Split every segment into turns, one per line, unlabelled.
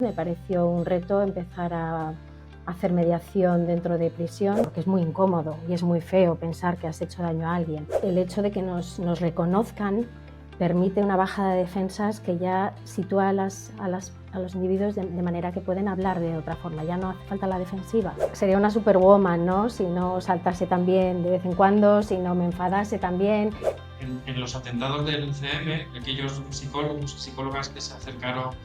Me pareció un reto empezar a hacer mediación dentro de prisión, porque es muy incómodo y es muy feo pensar que has hecho daño a alguien. El hecho de que nos reconozcan permite una bajada de defensas que ya sitúa a los individuos de manera que pueden hablar de otra forma, ya no hace falta la defensiva. Sería una superwoman, ¿no? Si no saltase también de vez en cuando, si no me enfadase también.
En los atentados del CM, aquellos psicólogos y psicólogas que se acercaron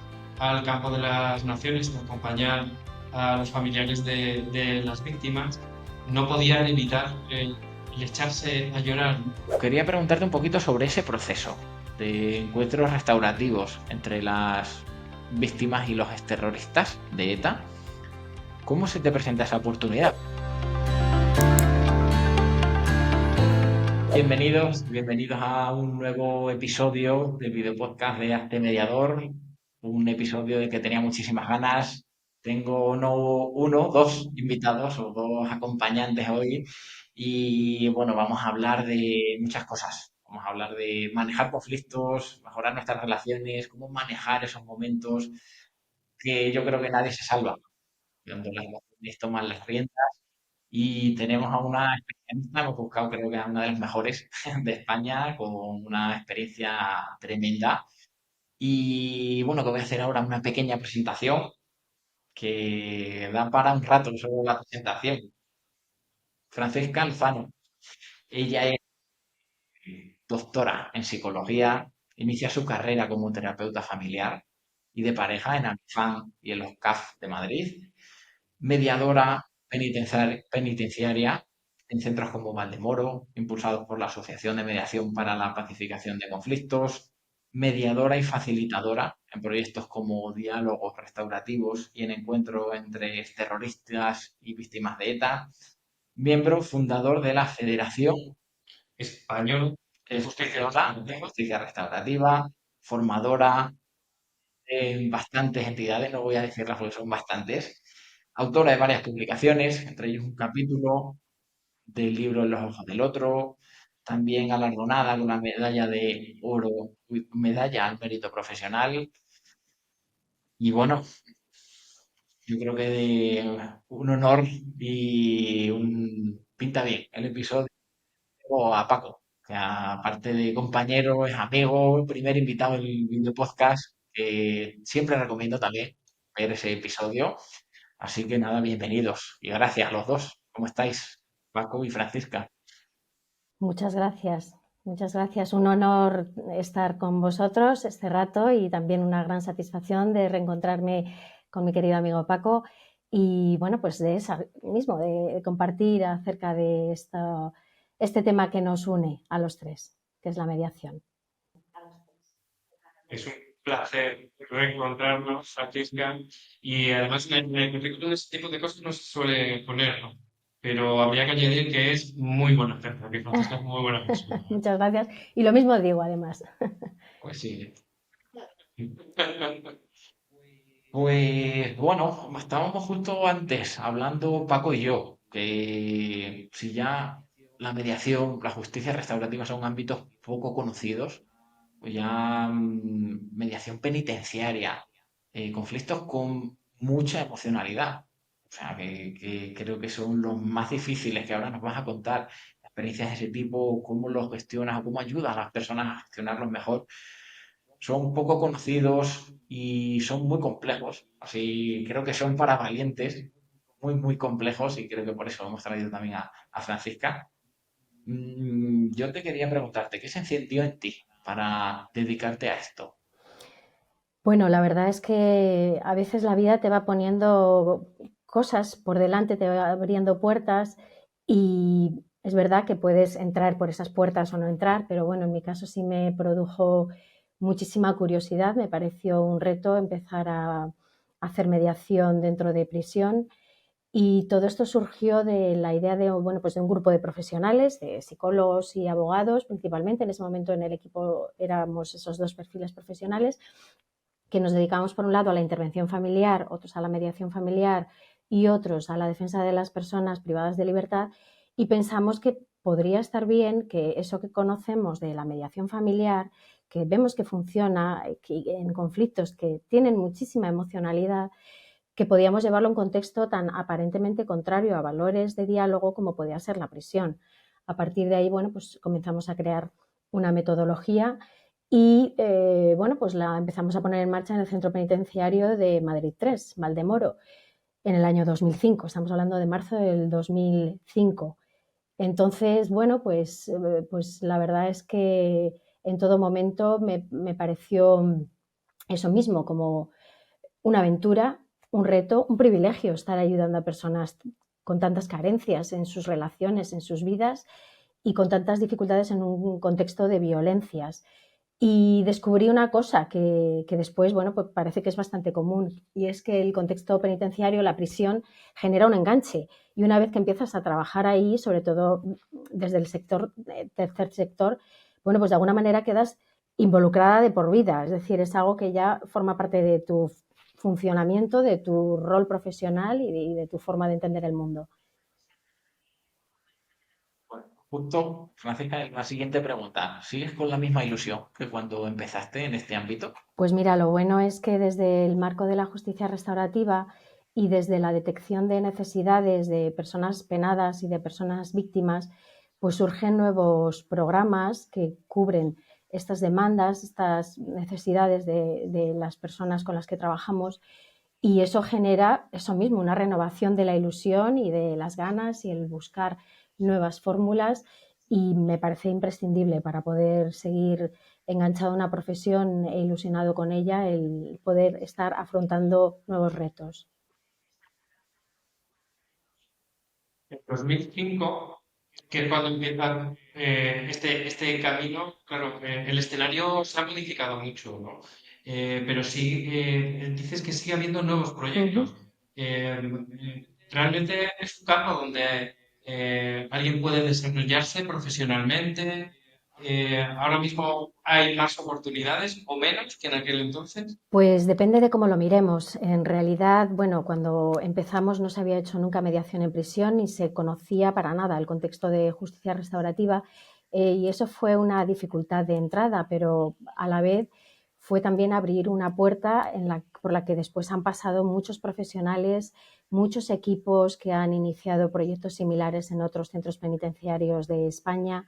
al campo de las naciones a acompañar a los familiares de las víctimas, no podían evitar el echarse a llorar.
Quería preguntarte un poquito sobre ese proceso de encuentros restaurativos entre las víctimas y los exterroristas de ETA. ¿Cómo se te presenta esa oportunidad? Bienvenidos a un nuevo episodio del videopodcast de Hazte Mediador, un episodio del que tenía muchísimas ganas. Tengo dos invitados o dos acompañantes hoy y bueno, vamos a hablar de muchas cosas. Vamos a hablar de manejar conflictos, mejorar nuestras relaciones, cómo manejar esos momentos que yo creo que nadie se salva cuando las emociones toman las riendas. Y tenemos a una especialista, hemos buscado creo que a una de las mejores de España, con una experiencia tremenda. Y bueno, que voy a hacer ahora una pequeña presentación que da para un rato solo la presentación. Francesca Alfano, ella es doctora en psicología, inicia su carrera como terapeuta familiar y de pareja en AMIFAN y en los CAF de Madrid, mediadora penitenciaria en centros como Valdemoro, impulsados por la Asociación de Mediación para la Pacificación de Conflictos, mediadora y facilitadora en proyectos como diálogos restaurativos y en encuentros entre terroristas y víctimas de ETA, miembro fundador de la Federación
Español
de Justicia Restaurativa, formadora en bastantes entidades, no voy a decirlas porque son bastantes, autora de varias publicaciones, entre ellos un capítulo del libro En los ojos del otro, también galardonada con la medalla de oro, medalla al mérito profesional, y bueno, yo creo que un honor y pinta bien el episodio a Paco, que aparte de compañero, es amigo, primer invitado del video podcast, que siempre recomiendo también ver ese episodio. Así que nada, bienvenidos y gracias a los dos. ¿Cómo estáis, Paco y Francisca?
Muchas gracias. Muchas gracias. Un honor estar con vosotros este rato y también una gran satisfacción de reencontrarme con mi querido amigo Paco y bueno, pues de eso mismo, de compartir acerca de este tema que nos une a los tres, que es la mediación.
es un placer reencontrarnos, Francisca, y además en el currículum ese tipo de cosas no se suele poner, ¿no? Pero habría que añadir que es muy buena persona, que Francisca es muy buena persona.
Muchas gracias. Y lo mismo digo, además.
Pues sí.
Pues bueno, estábamos justo antes hablando Paco y yo, que si ya la mediación, la justicia restaurativa son ámbitos poco conocidos, pues ya mediación penitenciaria, conflictos con mucha emocionalidad. O sea, que creo que son los más difíciles que ahora nos vas a contar. Experiencias de ese tipo, cómo los gestionas o cómo ayudas a las personas a gestionarlos mejor. Son poco conocidos y son muy complejos. Así creo que son para valientes, muy, muy complejos y creo que por eso hemos traído también a Francisca. Yo te quería preguntarte, ¿qué se encendió en ti para dedicarte a esto?
Bueno, la verdad es que a veces la vida te va poniendo cosas por delante, te va abriendo puertas y es verdad que puedes entrar por esas puertas o no entrar, pero bueno, en mi caso sí me produjo muchísima curiosidad, me pareció un reto empezar a hacer mediación dentro de prisión y todo esto surgió de la idea de, bueno, pues de un grupo de profesionales, de psicólogos y abogados principalmente. En ese momento en el equipo éramos esos dos perfiles profesionales que nos dedicamos por un lado a la intervención familiar, otros a la mediación familiar y otros a la defensa de las personas privadas de libertad y pensamos que podría estar bien que eso que conocemos de la mediación familiar, que vemos que funciona en conflictos que tienen muchísima emocionalidad, que podíamos llevarlo a un contexto tan aparentemente contrario a valores de diálogo como podía ser la prisión. A partir de ahí, bueno, pues comenzamos a crear una metodología y bueno, pues la empezamos a poner en marcha en el Centro Penitenciario de Madrid 3, Valdemoro, en el año 2005. Estamos hablando de marzo del 2005. Entonces, bueno, pues la verdad es que en todo momento me pareció eso mismo, como una aventura, un reto, un privilegio estar ayudando a personas con tantas carencias en sus relaciones, en sus vidas y con tantas dificultades en un contexto de violencias. Y descubrí una cosa que después, bueno, pues parece que es bastante común, y es que el contexto penitenciario, la prisión, genera un enganche. Y una vez que empiezas a trabajar ahí, sobre todo desde el sector, tercer sector, bueno, pues de alguna manera quedas involucrada de por vida. Es decir, es algo que ya forma parte de tu funcionamiento, de tu rol profesional y de tu forma de entender el mundo.
Bueno, justo, Francisca, la siguiente pregunta. ¿Sigues con la misma ilusión que cuando empezaste en este ámbito?
Pues mira, lo bueno es que desde el marco de la justicia restaurativa y desde la detección de necesidades de personas penadas y de personas víctimas, pues surgen nuevos programas que cubren estas demandas, estas necesidades de las personas con las que trabajamos, y eso genera eso mismo, una renovación de la ilusión y de las ganas y el buscar nuevas fórmulas, y me parece imprescindible para poder seguir enganchado a una profesión e ilusionado con ella, el poder estar afrontando nuevos retos.
En 2005, que es cuando empieza este camino, claro, el escenario se ha modificado mucho, ¿no? Pero sí, dices que sigue habiendo nuevos
Uh
proyectos.
-huh.
Realmente es un campo donde alguien puede desarrollarse profesionalmente. Ahora mismo hay más oportunidades o menos que en aquel entonces.
Pues depende de cómo lo miremos. En realidad, bueno, cuando empezamos no se había hecho nunca mediación en prisión ni se conocía para nada el contexto de justicia restaurativa, y eso fue una dificultad de entrada, pero a la vez fue también abrir una puerta por la que después han pasado muchos profesionales, muchos equipos que han iniciado proyectos similares en otros centros penitenciarios de España.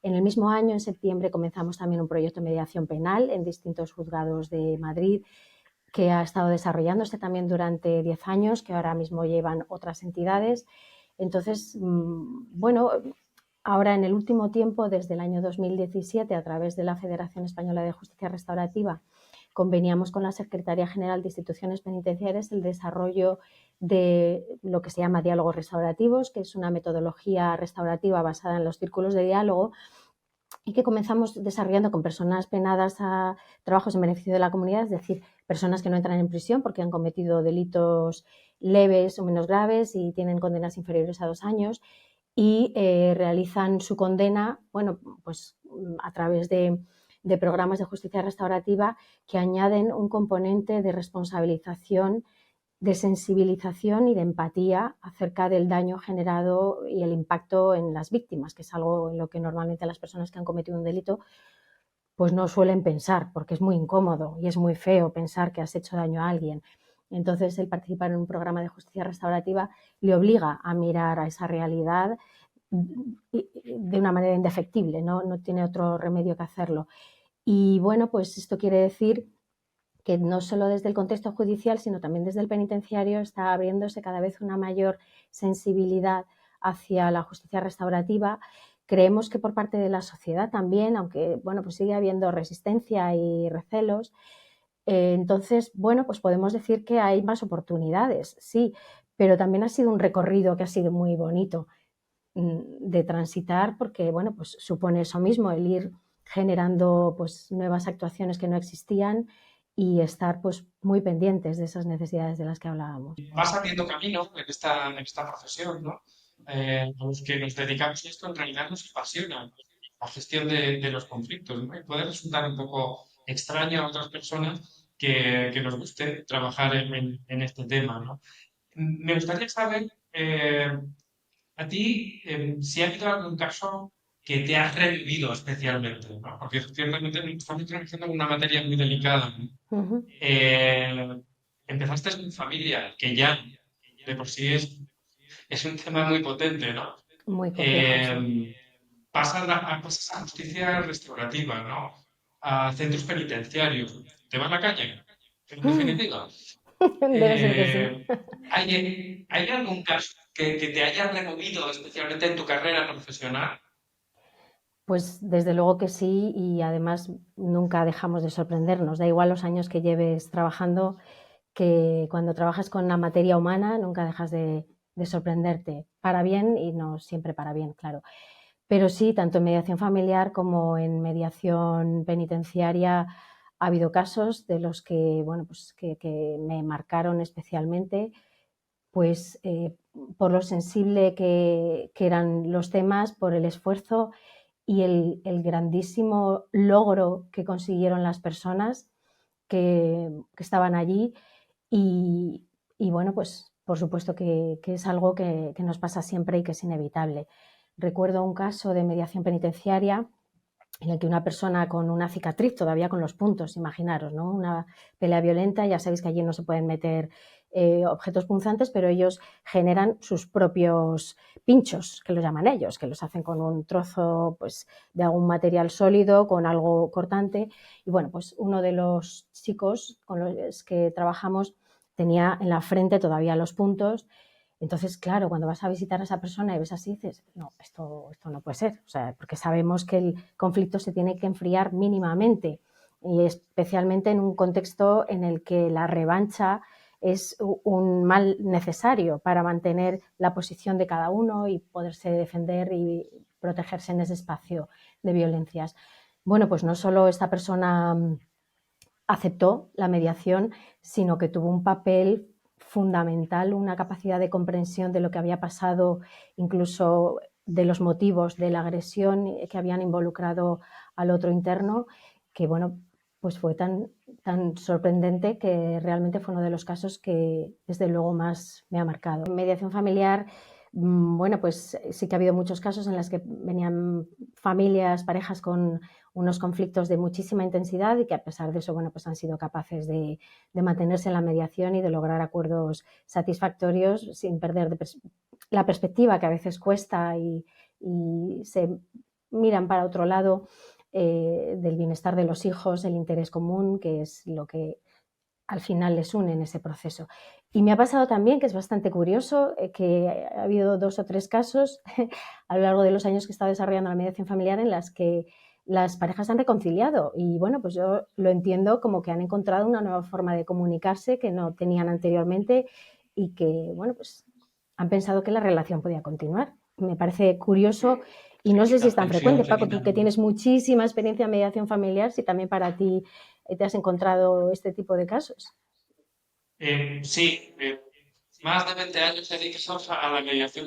En el mismo año, en septiembre, comenzamos también un proyecto de mediación penal en distintos juzgados de Madrid, que ha estado desarrollándose también durante 10 años, que ahora mismo llevan otras entidades. Entonces, bueno, ahora en el último tiempo, desde el año 2017, a través de la Federación Española de Justicia Restaurativa, conveniamos con la Secretaría General de Instituciones Penitenciarias el desarrollo de lo que se llama diálogos restaurativos, que es una metodología restaurativa basada en los círculos de diálogo, y que comenzamos desarrollando con personas penadas a trabajos en beneficio de la comunidad, es decir, personas que no entran en prisión porque han cometido delitos leves o menos graves y tienen condenas inferiores a 2 años, y realizan su condena, bueno, pues a través de programas de justicia restaurativa que añaden un componente de responsabilización, de sensibilización y de empatía acerca del daño generado y el impacto en las víctimas, que es algo en lo que normalmente las personas que han cometido un delito pues no suelen pensar, porque es muy incómodo y es muy feo pensar que has hecho daño a alguien. Entonces, el participar en un programa de justicia restaurativa le obliga a mirar a esa realidad de una manera indefectible, no tiene otro remedio que hacerlo. Y bueno, pues esto quiere decir que no solo desde el contexto judicial, sino también desde el penitenciario está abriéndose cada vez una mayor sensibilidad hacia la justicia restaurativa. Creemos que por parte de la sociedad también, aunque bueno, pues sigue habiendo resistencia y recelos. Entonces, bueno, pues podemos decir que hay más oportunidades, sí, pero también ha sido un recorrido que ha sido muy bonito de transitar, porque bueno, pues supone eso mismo, el ir generando pues nuevas actuaciones que no existían y estar pues muy pendientes de esas necesidades de las que hablábamos.
Vas abriendo camino en esta profesión, ¿no? A los que nos dedicamos a esto, en realidad nos apasiona la gestión de los conflictos, ¿no? Y puede resultar un poco extraño a otras personas que nos guste trabajar en este tema, ¿no? Me gustaría saber, a ti, si ha habido algún caso que te ha revivido especialmente, ¿no? Porque ciertamente estamos trabajando en una materia muy delicada, ¿no?
Ujú.
Eh, Empezaste en familia, que ya de por sí es un tema muy potente, ¿no?
Muy complejo, sí.
Eh, Pasas a justicia restaurativa, ¿no? A centros penitenciarios. ¿Te va la calle? En definitiva.
Debe ser que sí.
¿Hay algún caso que te haya removido especialmente en tu carrera profesional?
Pues desde luego que sí, y además nunca dejamos de sorprendernos. Da igual los años que lleves trabajando, que cuando trabajas con la materia humana nunca dejas de sorprenderte, para bien y no siempre para bien, claro. Pero sí, tanto en mediación familiar como en mediación penitenciaria ha habido casos de los que, bueno, pues que me marcaron especialmente, pues por lo sensible que eran los temas, por el esfuerzo y el grandísimo logro que consiguieron las personas que estaban allí y, y, bueno, pues por supuesto que es algo que nos pasa siempre y que es inevitable. Recuerdo un caso de mediación penitenciaria en el que una persona con una cicatriz, todavía con los puntos, imaginaros, ¿no? Una pelea violenta, ya sabéis que allí no se pueden meter objetos punzantes, pero ellos generan sus propios pinchos, que los llaman ellos, que los hacen con un trozo pues, de algún material sólido, con algo cortante. Y bueno, pues uno de los chicos con los que trabajamos tenía en la frente todavía los puntos. Entonces, claro, cuando vas a visitar a esa persona y ves así, dices, no, esto no puede ser, o sea, porque sabemos que el conflicto se tiene que enfriar mínimamente y especialmente en un contexto en el que la revancha es un mal necesario para mantener la posición de cada uno y poderse defender y protegerse en ese espacio de violencias. Bueno, pues no solo esta persona aceptó la mediación, sino que tuvo un papel fundamental, una capacidad de comprensión de lo que había pasado, incluso de los motivos de la agresión que habían involucrado al otro interno, que bueno, pues fue tan sorprendente que realmente fue uno de los casos que desde luego más me ha marcado. En mediación familiar, bueno, pues sí que ha habido muchos casos en los que venían familias, parejas con unos conflictos de muchísima intensidad y que a pesar de eso, bueno, pues han sido capaces de mantenerse en la mediación y de lograr acuerdos satisfactorios sin perder la perspectiva que a veces cuesta y se miran para otro lado del bienestar de los hijos, el interés común, que es lo que al final les une en ese proceso. Y me ha pasado también, que es bastante curioso, que ha habido 2 o 3 casos a lo largo de los años que he estado desarrollando la mediación familiar en las que las parejas han reconciliado y bueno, pues yo lo entiendo como que han encontrado una nueva forma de comunicarse que no tenían anteriormente y que, bueno, pues han pensado que la relación podía continuar. Me parece curioso y
Se
no sé si
quitan
es tan
tensión,
frecuente,
se
Paco, tú
quitan.
que tienes muchísima experiencia en mediación familiar, si también para ti te has encontrado este tipo de casos.
Sí, más de 20 años dedicados a la mediación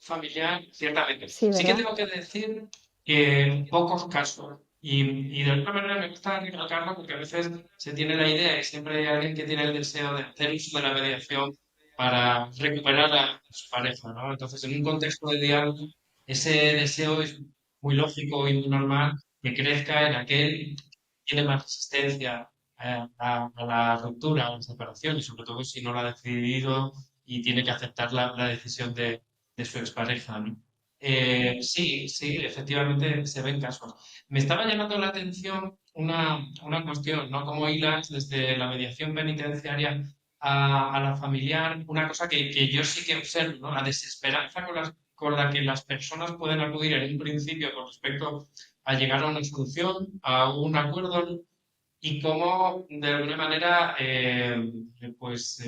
familiar, ciertamente.
Sí,
Sí que
¿verdad?
tengo que decir que en pocos casos, y de alguna manera me gusta recalcarlo porque a veces se tiene la idea y siempre hay alguien que tiene el deseo de hacer uso de la mediación para recuperar a su pareja, ¿no? Entonces, en un contexto de diálogo, ese deseo es muy lógico y muy normal que crezca en aquel que tiene más resistencia a la ruptura, a la separación, y sobre todo si no lo ha decidido y tiene que aceptar la decisión de su expareja, ¿no? Sí, sí, efectivamente se ven casos. Me estaba llamando la atención una cuestión, ¿no? Cómo hilas desde la mediación penitenciaria a la familiar, una cosa que yo sí que observo, ¿no? La desesperanza con la que las personas pueden acudir en un principio con respecto a llegar a una solución, a un acuerdo, y cómo de alguna manera pues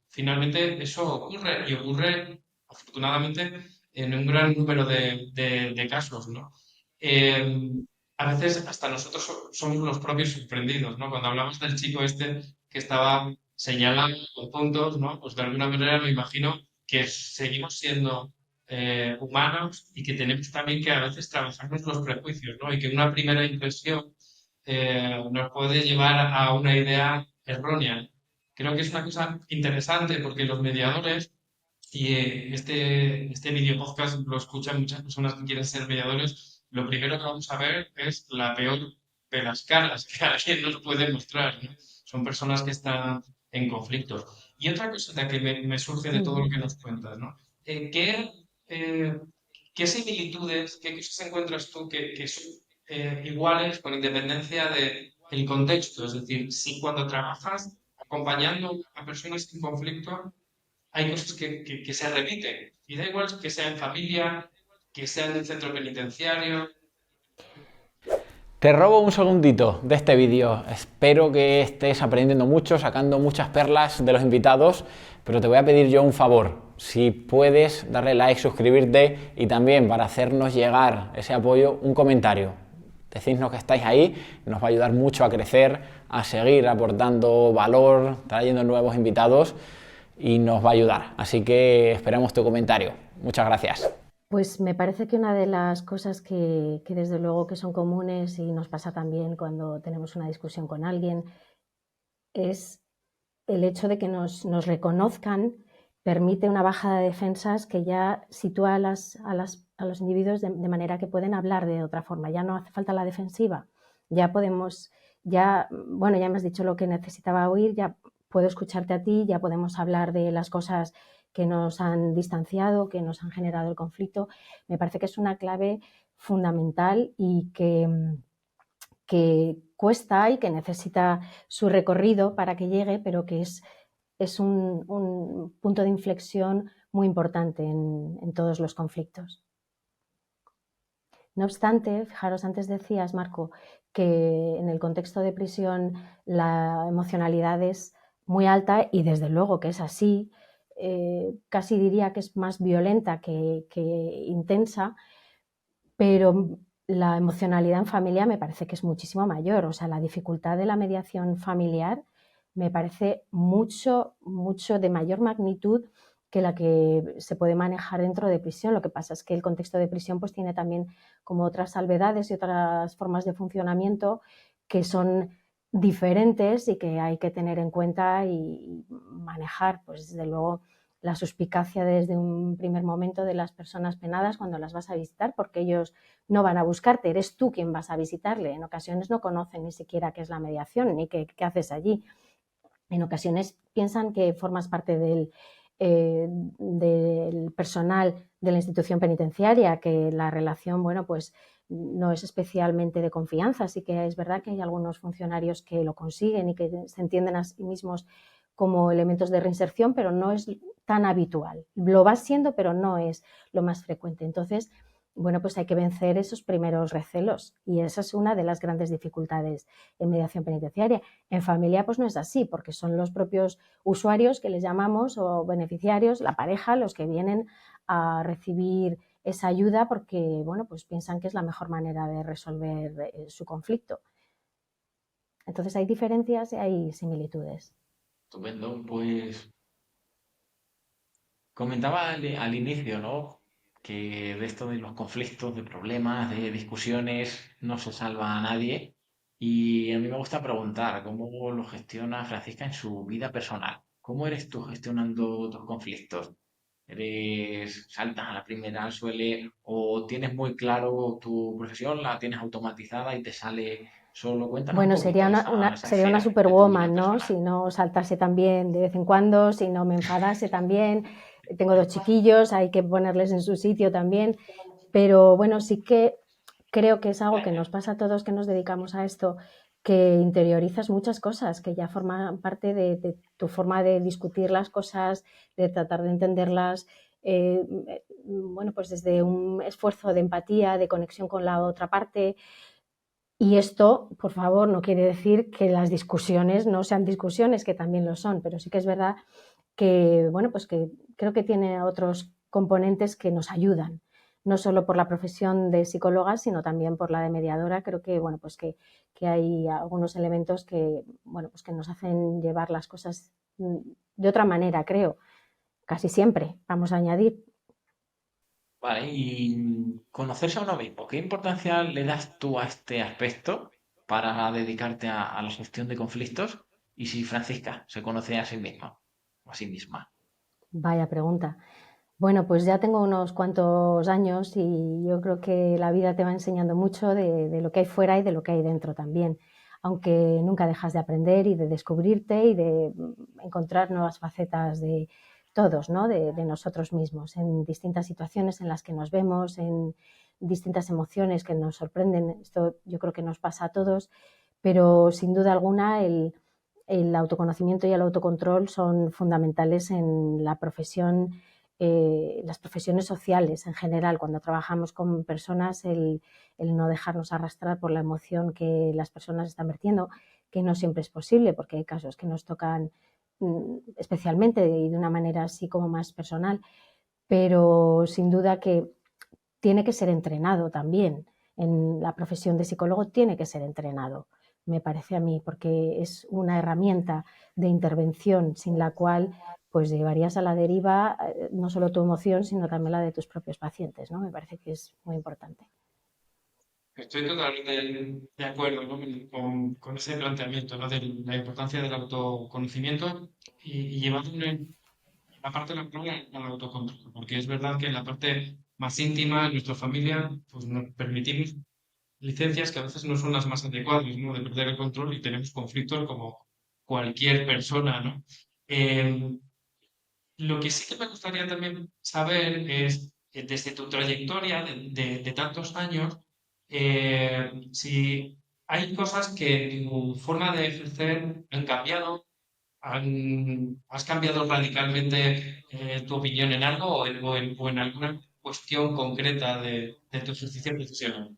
finalmente eso ocurre y ocurre afortunadamente en un gran número de casos, ¿no? Eh, a veces hasta nosotros somos los propios sorprendidos, ¿no? Cuando hablamos del chico este que estaba señalando puntos, ¿no? Pues de alguna manera me imagino que seguimos siendo humanos y que tenemos también que a veces trabajarnos los prejuicios, ¿no? Y que una primera impresión nos puede llevar a una idea errónea. Creo que es una cosa interesante porque los mediadores, y este video podcast lo escuchan muchas personas que quieren ser mediadores, lo primero que vamos a ver es la peor de las caras que alguien nos puede mostrar, ¿no? Son personas que están en conflicto. Y otra cosa que me surge de todo lo
Ujú.
que nos cuentas, ¿no? Eh, ¿Qué similitudes, qué cosas encuentras tú que son iguales con independencia del contexto? Es decir, si cuando trabajas acompañando a personas en conflicto, hay cosas que se repiten. Y da igual que sea en familia, que sea en el centro penitenciario.
Te robo un segundito de este vídeo. Espero que estés aprendiendo mucho, sacando muchas perlas de los invitados, pero te voy a pedir yo un favor. Si puedes darle like, suscribirte y también para hacernos llegar ese apoyo, un comentario. Decidnos que estáis ahí, nos va a ayudar mucho a crecer, a seguir aportando valor, trayendo nuevos invitados y nos va a ayudar. Así que esperamos tu comentario. Muchas gracias.
Pues me parece que una de las cosas que desde luego que son comunes y nos pasa también cuando tenemos una discusión con alguien es el hecho de que nos reconozcan permite una bajada de defensas que ya sitúa a los individuos de manera que pueden hablar de otra forma. Ya no hace falta la defensiva. Ya podemos, bueno, ya me has dicho lo que necesitaba oír, ya puedo escucharte a ti, ya podemos hablar de las cosas que nos han distanciado, que nos han generado el conflicto. Me parece que es una clave fundamental y que cuesta y que necesita su recorrido para que llegue, pero que es un punto de inflexión muy importante en todos los conflictos. No obstante, fijaros, antes decías, Marco, que en el contexto de prisión la emocionalidad es muy alta y desde luego que es así, casi diría que es más violenta que intensa, pero la emocionalidad en familia me parece que es muchísimo mayor. O sea, la dificultad de la mediación familiar me parece mucho, mucho de mayor magnitud que la que se puede manejar dentro de prisión. Lo que pasa es que el contexto de prisión pues tiene también como otras salvedades y otras formas de funcionamiento que son diferentes y que hay que tener en cuenta y manejar. Pues desde luego la suspicacia desde un primer momento de las personas penadas cuando las vas a visitar, porque ellos no van a buscarte, eres tú quien vas a visitarle. En ocasiones no conocen ni siquiera qué es la mediación ni qué haces allí. En ocasiones piensan que formas parte del personal de la institución penitenciaria, que la relación, bueno, pues no es especialmente de confianza. Sí que es verdad que hay algunos funcionarios que lo consiguen y que se entienden a sí mismos como elementos de reinserción, pero no es tan habitual. Lo va siendo, pero no es lo más frecuente. Entonces, bueno, pues hay que vencer esos primeros recelos y esa es una de las grandes dificultades en mediación penitenciaria. En familia pues no es así, porque son los propios usuarios que les llamamos o beneficiarios, la pareja, los que vienen a recibir esa ayuda porque, bueno, pues piensan que es la mejor manera de resolver su conflicto. Entonces hay diferencias y hay similitudes.
Estupendo, pues comentaba al inicio, ¿no? Que de esto de los conflictos, de problemas, de discusiones, no se salva a nadie. Y a mí me gusta preguntar cómo lo gestiona Francisca en su vida personal. ¿Cómo eres tú gestionando tus conflictos? ¿Eres, saltas a la primera al suele o tienes muy claro tu profesión, la tienes automatizada y te sale solo? Cuéntanos un
Bueno,
poquito esa
sería una
esfera de tu vida
superwoman, ¿no?
personal.
Si no saltase también de vez en cuando, si no me enfadase también. Tengo dos chiquillos, hay que ponerles en su sitio también. Pero bueno, sí que creo que es algo que nos pasa a todos que nos dedicamos a esto, que interiorizas muchas cosas, que ya forman parte de tu forma de discutir las cosas, de tratar de entenderlas. Bueno, pues desde un esfuerzo de empatía, de conexión con la otra parte. Y esto, por favor, no quiere decir que las discusiones no sean discusiones, que también lo son, pero sí que es verdad que, bueno, pues que creo que tiene otros componentes que nos ayudan, no solo por la profesión de psicóloga, sino también por la de mediadora. Creo que, bueno, pues que hay algunos elementos que, bueno, pues que nos hacen llevar las cosas de otra manera, creo, casi siempre, vamos a añadir.
Vale, y conocerse a uno mismo, ¿qué importancia le das tú a este aspecto para dedicarte a la gestión de conflictos? Y si Francisca se conoce a sí misma o a sí misma.
Vaya pregunta. Bueno, pues ya tengo unos cuantos años y yo creo que la vida te va enseñando mucho de lo que hay fuera y de lo que hay dentro también, aunque nunca dejas de aprender y de descubrirte y de encontrar nuevas facetas de todos, ¿no? De nosotros mismos, en distintas situaciones en las que nos vemos, en distintas emociones que nos sorprenden. Esto yo creo que nos pasa a todos, pero sin duda alguna el autoconocimiento y el autocontrol son fundamentales en la profesión, las profesiones sociales en general. Cuando trabajamos con personas, el no dejarnos arrastrar por la emoción que las personas están vertiendo, que no siempre es posible, porque hay casos que nos tocan especialmente y de una manera así como más personal, pero sin duda que tiene que ser entrenado también. En la profesión de psicólogo tiene que ser entrenado, me parece a mí, porque es una herramienta de intervención sin la cual pues llevarías a la deriva no solo tu emoción, sino también la de tus propios pacientes, ¿no? Me parece que es muy importante.
Estoy totalmente de acuerdo, ¿no? Con ese planteamiento, ¿no? De la importancia del autoconocimiento y llevando la parte laboral al autocontrol, porque es verdad que en la parte más íntima, en nuestra familia, pues nos permitimos licencias que a veces no son las más adecuadas, ¿no? De perder el control y tenemos conflictos como cualquier persona, ¿no? Eh, lo que sí que me gustaría también saber es, desde tu trayectoria de tantos años, si hay cosas que en tu forma de ejercer han cambiado, ¿has cambiado radicalmente tu opinión en algo o en alguna cuestión concreta de tu ejercicio profesional?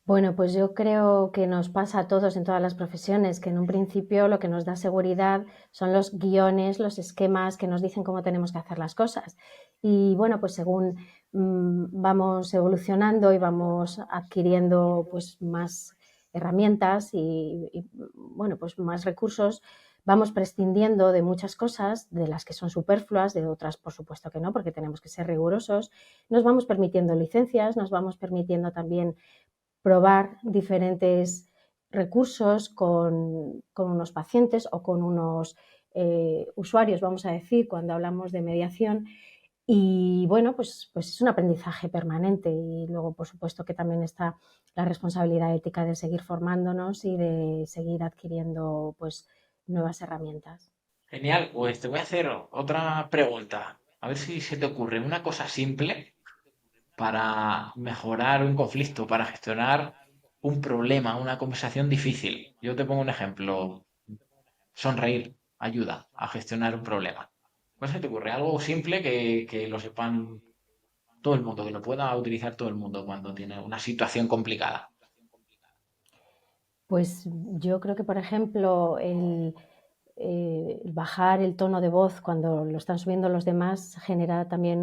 Bueno, pues yo creo que nos pasa a todos en todas las profesiones, que en un principio lo que nos da seguridad son los guiones, los esquemas que nos dicen cómo tenemos que hacer las cosas. Y bueno, pues según vamos evolucionando y vamos adquiriendo pues más herramientas bueno, pues más recursos, vamos prescindiendo de muchas cosas, de las que son superfluas, de otras por supuesto que no, porque tenemos que ser rigurosos. Nos vamos permitiendo licencias, nos vamos permitiendo también probar diferentes recursos con unos pacientes o con unos usuarios, vamos a decir, cuando hablamos de mediación. Y bueno, pues es un aprendizaje permanente y luego, por supuesto, que también está la responsabilidad ética de seguir formándonos y de seguir adquiriendo pues nuevas herramientas.
Genial, pues te voy a hacer otra pregunta. A ver si se te ocurre una cosa simple para mejorar un conflicto, para gestionar un problema, una conversación difícil. Yo te pongo un ejemplo. Sonreír ayuda a gestionar un problema. ¿Cuál se te ocurre? Algo simple que lo sepan todo el mundo, que lo pueda utilizar todo el mundo cuando tiene una situación complicada.
Pues yo creo que, por ejemplo, bajar el tono de voz cuando lo están subiendo los demás genera también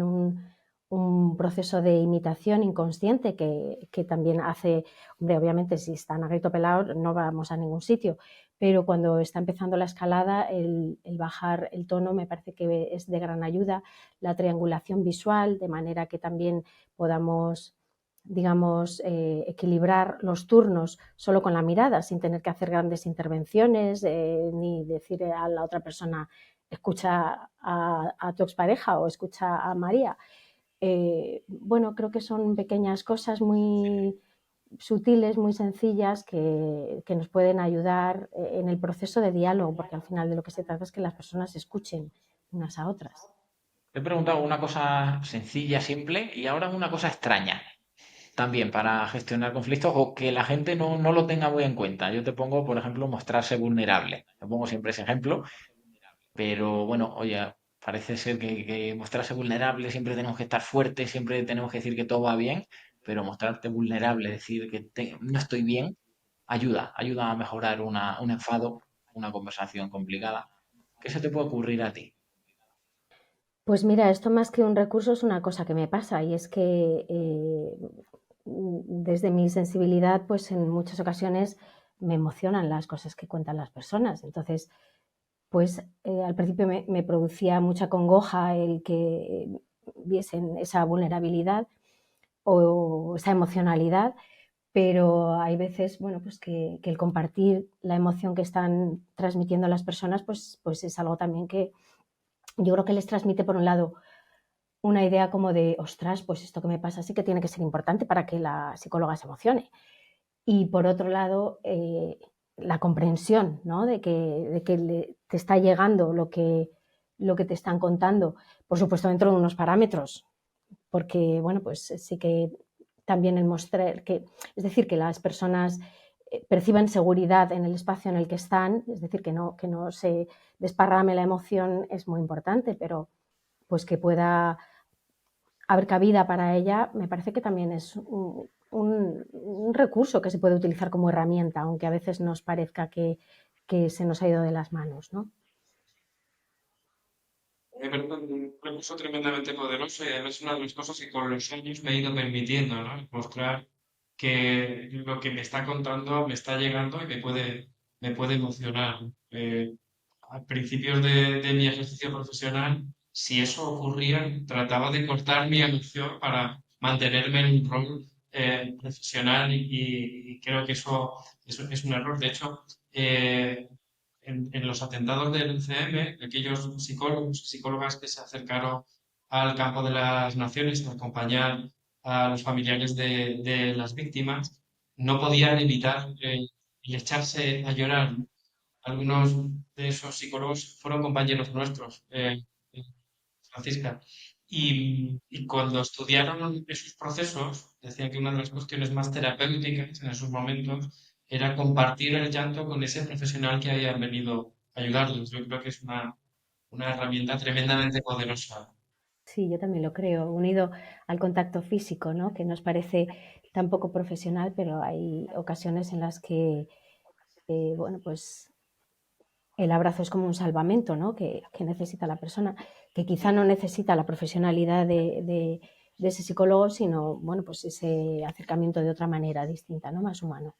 un proceso de imitación inconsciente que también hace, hombre, obviamente si están a grito pelado no vamos a ningún sitio, pero cuando está empezando la escalada, el bajar el tono me parece que es de gran ayuda, la triangulación visual, de manera que también podamos digamos, equilibrar los turnos solo con la mirada, sin tener que hacer grandes intervenciones, ni decir a la otra persona, escucha a tu expareja o escucha a María. Bueno, creo que son pequeñas cosas muy sutiles, muy sencillas, que nos pueden ayudar en el proceso de diálogo, porque al final de lo que se trata es que las personas escuchen unas a otras.
Te he preguntado una cosa sencilla, simple, y ahora una cosa extraña también para gestionar conflictos o que la gente no lo tenga muy en cuenta. Yo te pongo, por ejemplo, mostrarse vulnerable. Te pongo siempre ese ejemplo, pero bueno, oye, parece ser que mostrarse vulnerable siempre tenemos que estar fuertes, siempre tenemos que decir que todo va bien, pero mostrarte vulnerable, decir que no estoy bien, ayuda a mejorar un enfado, una conversación complicada. ¿Qué se te puede ocurrir a ti?
Pues mira, esto más que un recurso es una cosa que me pasa y es que desde mi sensibilidad, pues en muchas ocasiones me emocionan las cosas que cuentan las personas. Entonces, pues al principio me producía mucha congoja el que viesen esa vulnerabilidad o esa emocionalidad, pero hay veces, bueno, pues que el compartir la emoción que están transmitiendo las personas, pues es algo también yo creo que les transmite, por un lado, una idea como de, ostras, pues esto que me pasa sí que tiene que ser importante para que la psicóloga se emocione. Y por otro lado, la comprensión, ¿no? de que te está llegando lo que te están contando, por supuesto dentro de unos parámetros, porque, bueno, pues sí que también el mostrar que, es decir, que las personas perciban seguridad en el espacio en el que están, es decir, que no se desparrame la emoción es muy importante, pero pues que pueda haber cabida para ella, me parece que también es un recurso que se puede utilizar como herramienta, aunque a veces nos parezca que se nos ha ido de las manos, ¿no?
Me parece un recurso tremendamente poderoso y además es una de las cosas que con los años me he ido permitiendo, ¿no? Mostrar que lo que me está contando me está llegando y me puede emocionar. A principios de mi ejercicio profesional, si eso ocurría, trataba de cortar mi emoción para mantenerme en un rol profesional y creo que eso es un error. De hecho, en los atentados del UCM, aquellos psicólogos, psicólogas que se acercaron al campo de las naciones a acompañar a los familiares de las víctimas, no podían evitar el echarse a llorar. Algunos de esos psicólogos fueron compañeros nuestros, Francisca, y cuando estudiaron esos procesos, decían que una de las cuestiones más terapéuticas en esos momentos era compartir el llanto con ese profesional que había venido a ayudarles. Yo creo que es una herramienta tremendamente poderosa.
Sí, yo también lo creo, unido al contacto físico, ¿no? Que nos parece tan poco profesional, pero hay ocasiones en las que, bueno, pues el abrazo es como un salvamento, ¿no? Que necesita la persona, que quizá no necesita la profesionalidad de ese psicólogo, sino, bueno, pues ese acercamiento de otra manera distinta, ¿no? Más humano.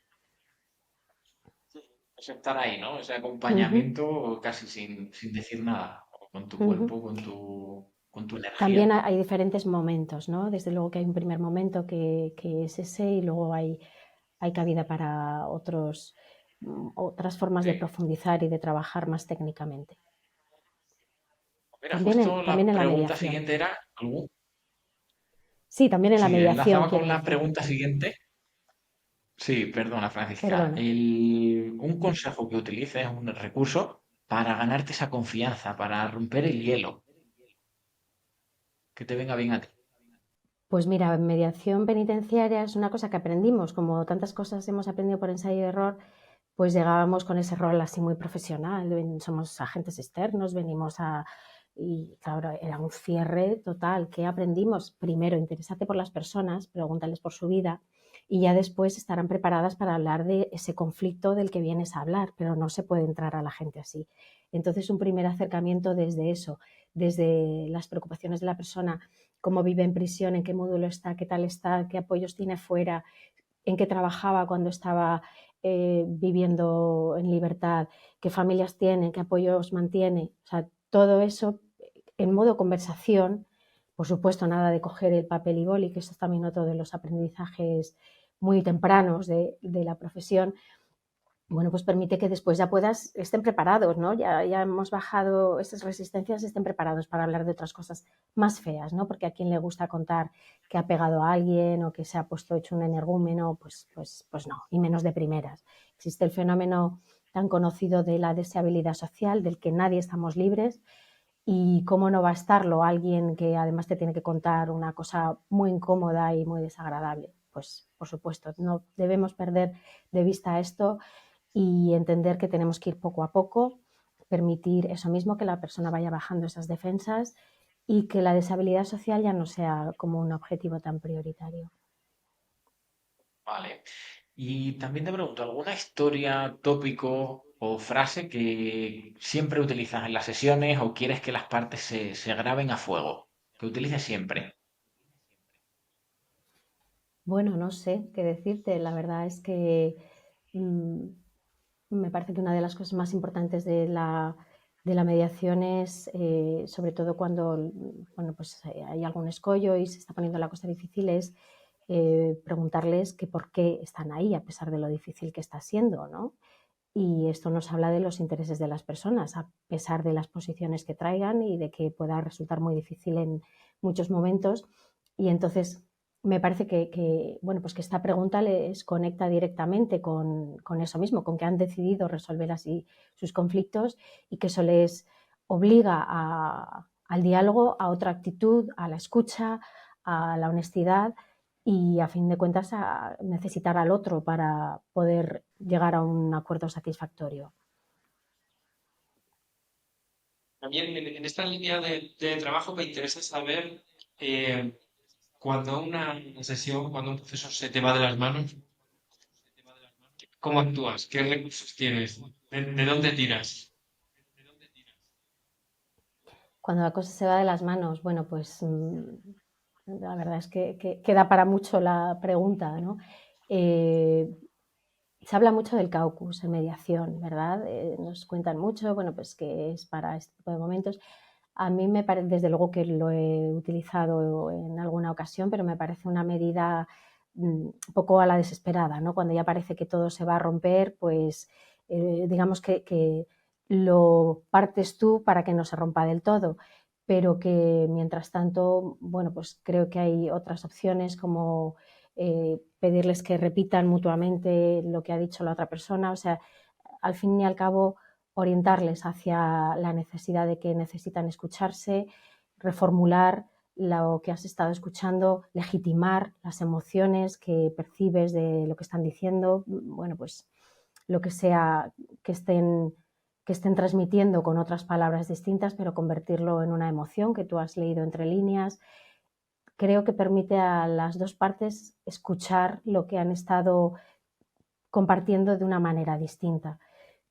Es estar ahí, ¿no? Ese
Ujú,
acompañamiento casi sin decir nada, con tu
ujú.
cuerpo, con tu
También
energía.
hay diferentes momentos, ¿no? Desde luego que hay un primer momento que es ese y luego hay cabida para otras formas de
Sí.
profundizar y de trabajar más técnicamente.
Mira, justo
También
la
en la
pregunta
mediación.
siguiente era algún.
Sí, también en la
Sí,
mediación,
enlazaba con
quiero
la
decir.
pregunta siguiente. Sí, perdona, Francisca.
Perdona.
Un consejo que utilices, un recurso para ganarte esa confianza, para romper el hielo, que te venga bien a ti.
Pues mira, mediación penitenciaria es una cosa que aprendimos, como tantas cosas hemos aprendido por ensayo y error, pues llegábamos con ese rol así muy profesional, somos agentes externos, venimos a... Y claro, era un cierre total. ¿Qué aprendimos? Primero, interésate por las personas, pregúntales por su vida y ya después estarán preparadas para hablar de ese conflicto del que vienes a hablar, pero no se puede entrar a la gente así. Entonces, un primer acercamiento desde eso, desde las preocupaciones de la persona, cómo vive en prisión, en qué módulo está, qué tal está, qué apoyos tiene fuera, en qué trabajaba cuando estaba viviendo en libertad, qué familias tiene, qué apoyos mantiene. O sea, todo eso en modo conversación, por supuesto, nada de coger el papel y boli, que eso es también otro de los aprendizajes muy tempranos de la profesión, bueno, pues permite que después ya estén preparados, ¿no? Ya hemos bajado esas resistencias, estén preparados para hablar de otras cosas más feas, ¿no? Porque a quien le gusta contar que ha pegado a alguien o que se ha puesto hecho un energúmeno, pues no, y menos de primeras. Existe el fenómeno tan conocido de la deseabilidad social, del que nadie estamos libres, y cómo no va a estarlo alguien que además te tiene que contar una cosa muy incómoda y muy desagradable. Pues por supuesto, no debemos perder de vista esto y entender que tenemos que ir poco a poco, permitir eso mismo, que la persona vaya bajando esas defensas y que la deshabilidad social ya no sea como un objetivo tan prioritario.
Vale. Y también te pregunto, ¿alguna historia, tópico o frase que siempre utilizas en las sesiones o quieres que las partes se graben a fuego? Que utilices siempre.
Bueno, no sé qué decirte. La verdad es que mmm, me parece que una de las cosas más importantes de la mediación es, sobre todo cuando bueno, pues hay algún escollo y se está poniendo la cosa difícil, es preguntarles que por qué están ahí a pesar de lo difícil que está siendo, ¿no? y esto nos habla de los intereses de las personas, a pesar de las posiciones que traigan y de que pueda resultar muy difícil en muchos momentos. Y entonces me parece bueno, pues que esta pregunta les conecta directamente con eso mismo, con que han decidido resolver así sus conflictos y que eso les obliga al diálogo, a otra actitud, a la escucha, a la honestidad y a fin de cuentas a necesitar al otro para poder llegar a un acuerdo satisfactorio.
También en esta línea de trabajo me interesa saber cuando una sesión, cuando un proceso se te va de las manos, ¿cómo actúas? ¿Qué recursos tienes? ¿De dónde tiras?
Cuando la cosa se va de las manos, bueno, pues la verdad es que queda para mucho la pregunta, ¿no? Se habla mucho del caucus en mediación, ¿verdad? Nos cuentan mucho, bueno, pues que es para este tipo de momentos. A mí me parece, desde luego que lo he utilizado en alguna ocasión, pero me parece una medida un poco a la desesperada, ¿no? Cuando ya parece que todo se va a romper, pues digamos que lo partes tú para que no se rompa del todo, pero que mientras tanto, bueno, pues creo que hay otras opciones como pedirles que repitan mutuamente lo que ha dicho la otra persona, o sea, al fin y al cabo orientarles hacia la necesidad de que necesitan escucharse, reformular lo que has estado escuchando, legitimar las emociones que percibes de lo que están diciendo, bueno, pues lo que sea que estén transmitiendo con otras palabras distintas, pero convertirlo en una emoción que tú has leído entre líneas. Creo que permite a las dos partes escuchar lo que han estado compartiendo de una manera distinta.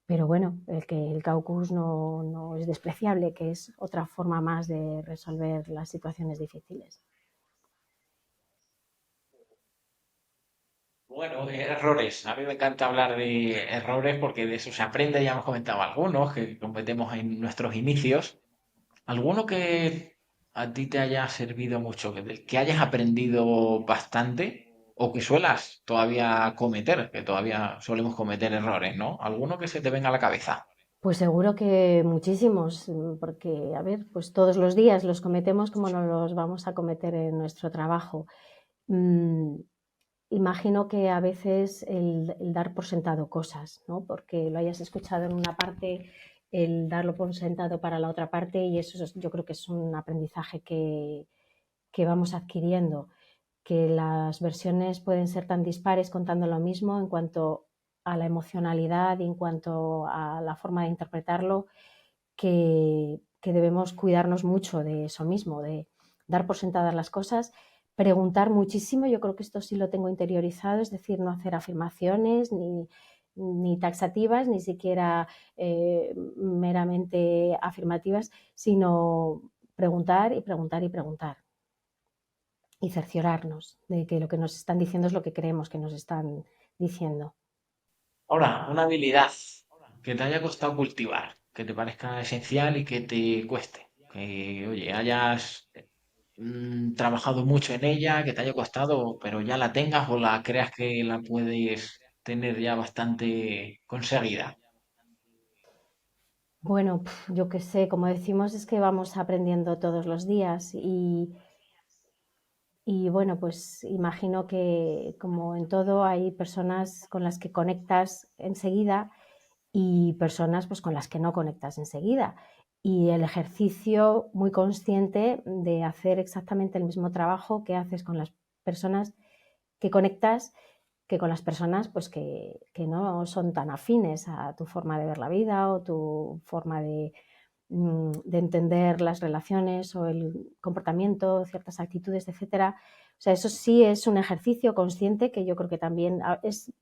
Pero bueno, el caucus no es despreciable, que es otra forma más de resolver las situaciones difíciles.
Bueno, errores. A mí me encanta hablar de errores porque de eso se aprende. Ya hemos comentado algunos que cometemos en nuestros inicios. ¿Alguno que a ti te haya servido mucho, del que hayas aprendido bastante o que suelas todavía cometer, que todavía solemos cometer errores, ¿no? ¿Alguno que se te venga a la cabeza?
Pues seguro que muchísimos, porque, a ver, pues todos los días los cometemos como no los vamos a cometer en nuestro trabajo. Mm, Imagino que a veces el dar por sentado cosas, ¿no? Porque lo hayas escuchado en una parte, el darlo por sentado para la otra parte, y eso yo creo que es un aprendizaje que vamos adquiriendo, que las versiones pueden ser tan dispares contando lo mismo en cuanto a la emocionalidad y en cuanto a la forma de interpretarlo, que debemos cuidarnos mucho de eso mismo, de dar por sentadas las cosas, preguntar muchísimo. Yo creo que esto sí lo tengo interiorizado, es decir, no hacer afirmaciones ni taxativas, ni siquiera meramente afirmativas, sino preguntar y preguntar y preguntar y cerciorarnos de que lo que nos están diciendo es lo que creemos que nos están diciendo.
Ahora, una habilidad que te haya costado cultivar, que te parezca esencial y que te cueste. Que, oye, hayas trabajado mucho en ella, que te haya costado, pero ya la tengas o la creas que la puedes tener ya bastante conseguida.
Bueno, yo qué sé, como decimos, es que vamos aprendiendo todos los días y bueno, pues imagino que como en todo hay personas con las que conectas enseguida y personas pues con las que no conectas enseguida. Y el ejercicio muy consciente de hacer exactamente el mismo trabajo que haces con las personas que conectas que con las personas pues que no son tan afines a tu forma de ver la vida o tu forma de entender las relaciones o el comportamiento, ciertas actitudes, etcétera. O sea, eso sí es un ejercicio consciente que yo creo que también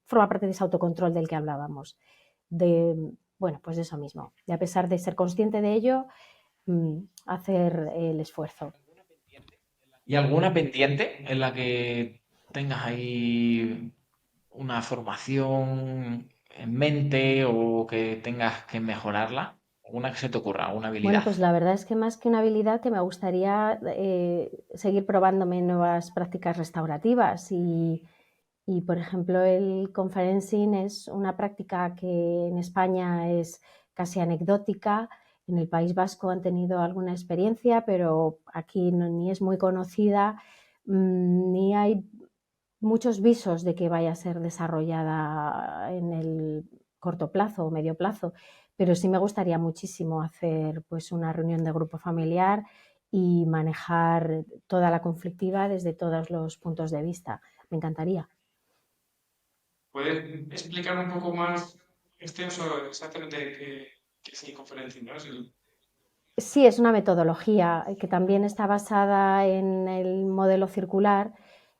forma parte de ese autocontrol del que hablábamos. De, bueno, pues de eso mismo. De a pesar de ser consciente de ello, hacer el esfuerzo.
¿Y alguna pendiente en la que tengas ahí una formación en mente o que tengas que mejorarla? ¿Alguna que se te ocurra, alguna
Bueno,
habilidad?
pues la verdad es que más que una habilidad que me gustaría seguir probándome nuevas prácticas restaurativas Y, por ejemplo, el conferencing es una práctica que en España es casi anecdótica. En el País Vasco han tenido alguna experiencia, pero aquí ni es muy conocida, ni hay muchos visos de que vaya a ser desarrollada en el corto plazo o medio plazo, pero sí me gustaría muchísimo hacer pues una reunión de grupo familiar y manejar toda la conflictiva desde todos los puntos de vista. Me encantaría.
¿Puedes explicar un poco más extenso exactamente qué es el conferencing, ¿no?
Sí, es una metodología que también está basada en el modelo circular,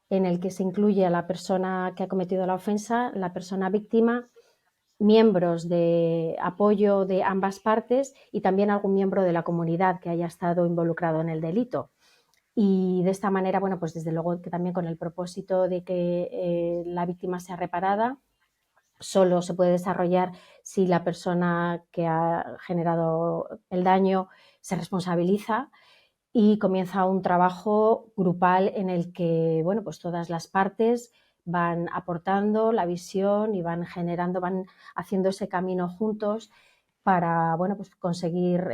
en el que se incluye a la persona que ha cometido la ofensa, la persona víctima, miembros de apoyo de ambas partes y también algún miembro de la comunidad que haya estado involucrado en el delito. Y de esta manera, bueno, pues desde luego que también con el propósito de que la víctima sea reparada, solo se puede desarrollar si la persona que ha generado el daño se responsabiliza y comienza un trabajo grupal en el que, bueno, pues todas las partes van aportando la visión y van generando, van haciendo ese camino juntos para, bueno, pues conseguir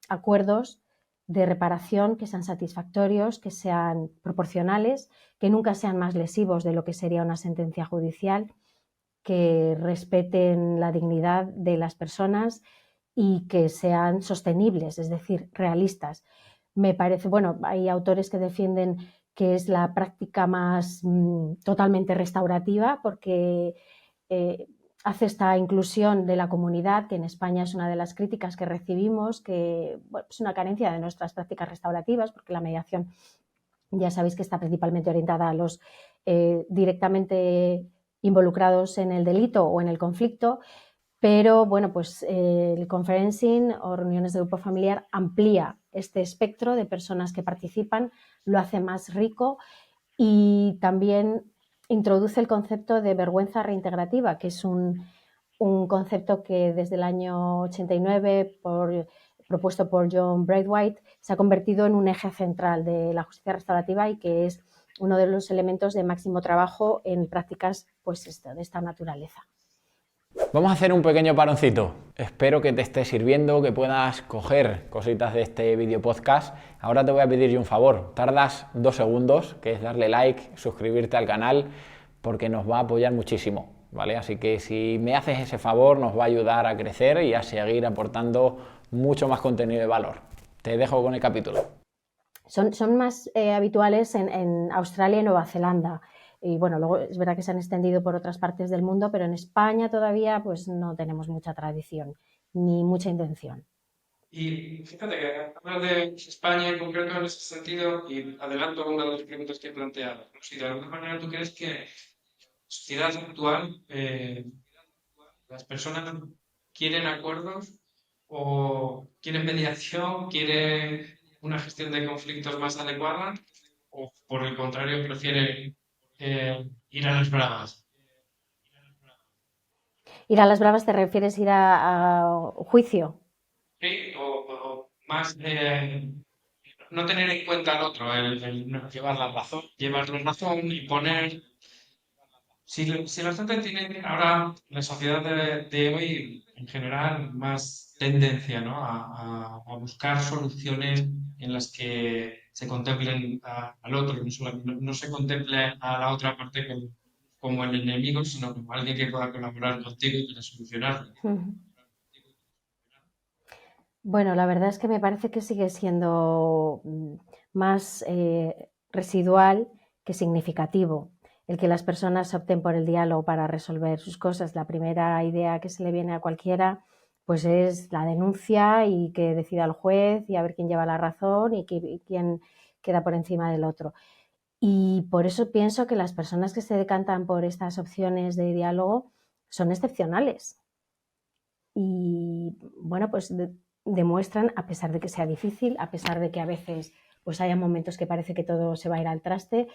acuerdos de reparación que sean satisfactorios, que sean proporcionales, que nunca sean más lesivos de lo que sería una sentencia judicial, que respeten la dignidad de las personas y que sean sostenibles, es decir, realistas. Me parece, bueno, hay autores que defienden que es la práctica más totalmente restaurativa porque hace esta inclusión de la comunidad, que en España es una de las críticas que recibimos, que bueno, es una carencia de nuestras prácticas restaurativas, porque la mediación ya sabéis que está principalmente orientada a los directamente involucrados en el delito o en el conflicto, pero bueno, pues el conferencing o reuniones de grupo familiar amplía este espectro de personas que participan, lo hace más rico y también introduce el concepto de vergüenza reintegrativa, que es un concepto que desde el año 89, propuesto por John Braithwaite, se ha convertido en un eje central de la justicia restaurativa y que es uno de los elementos de máximo trabajo en prácticas pues, de esta naturaleza.
Vamos a hacer un pequeño paroncito. Espero que te esté sirviendo, que puedas coger cositas de este vídeo podcast. Ahora te voy a pedir yo un favor. Tardas 2 segundos, que es darle like, suscribirte al canal, porque nos va a apoyar muchísimo, ¿vale? Así que si me haces ese favor, nos va a ayudar a crecer y a seguir aportando mucho más contenido de valor. Te dejo con el capítulo.
Son más habituales en Australia y Nueva Zelanda. Y bueno, luego es verdad que se han extendido por otras partes del mundo, pero en España todavía pues no tenemos mucha tradición ni mucha intención.
Y fíjate que hablas de España en concreto en ese sentido, y adelanto una de las preguntas que he planteado, ¿no? Si de alguna manera tú crees que en la sociedad actual las personas quieren acuerdos o quieren mediación, quieren una gestión de conflictos más adecuada, o por el contrario prefieren ir a las bravas.
Ir a las bravas te refieres ir a juicio.
¿Sí? O más no tener en cuenta al otro, el llevar la razón y poner. Si la gente tiene ahora, la sociedad de hoy, en general, más tendencia, ¿no? a buscar soluciones en las que se contemplen al otro, no se contemple a la otra parte como el enemigo, sino como alguien que pueda colaborar contigo y para solucionarlo.
Bueno, la verdad es que me parece que sigue siendo más residual que significativo el que las personas opten por el diálogo para resolver sus cosas. La primera idea que se le viene a cualquiera pues es la denuncia y que decida el juez y a ver quién lleva la razón y quién queda por encima del otro. Y por eso pienso que las personas que se decantan por estas opciones de diálogo son excepcionales. Y bueno, pues demuestran, a pesar de que sea difícil, a pesar de que a veces pues haya momentos que parece que todo se va a ir al traste,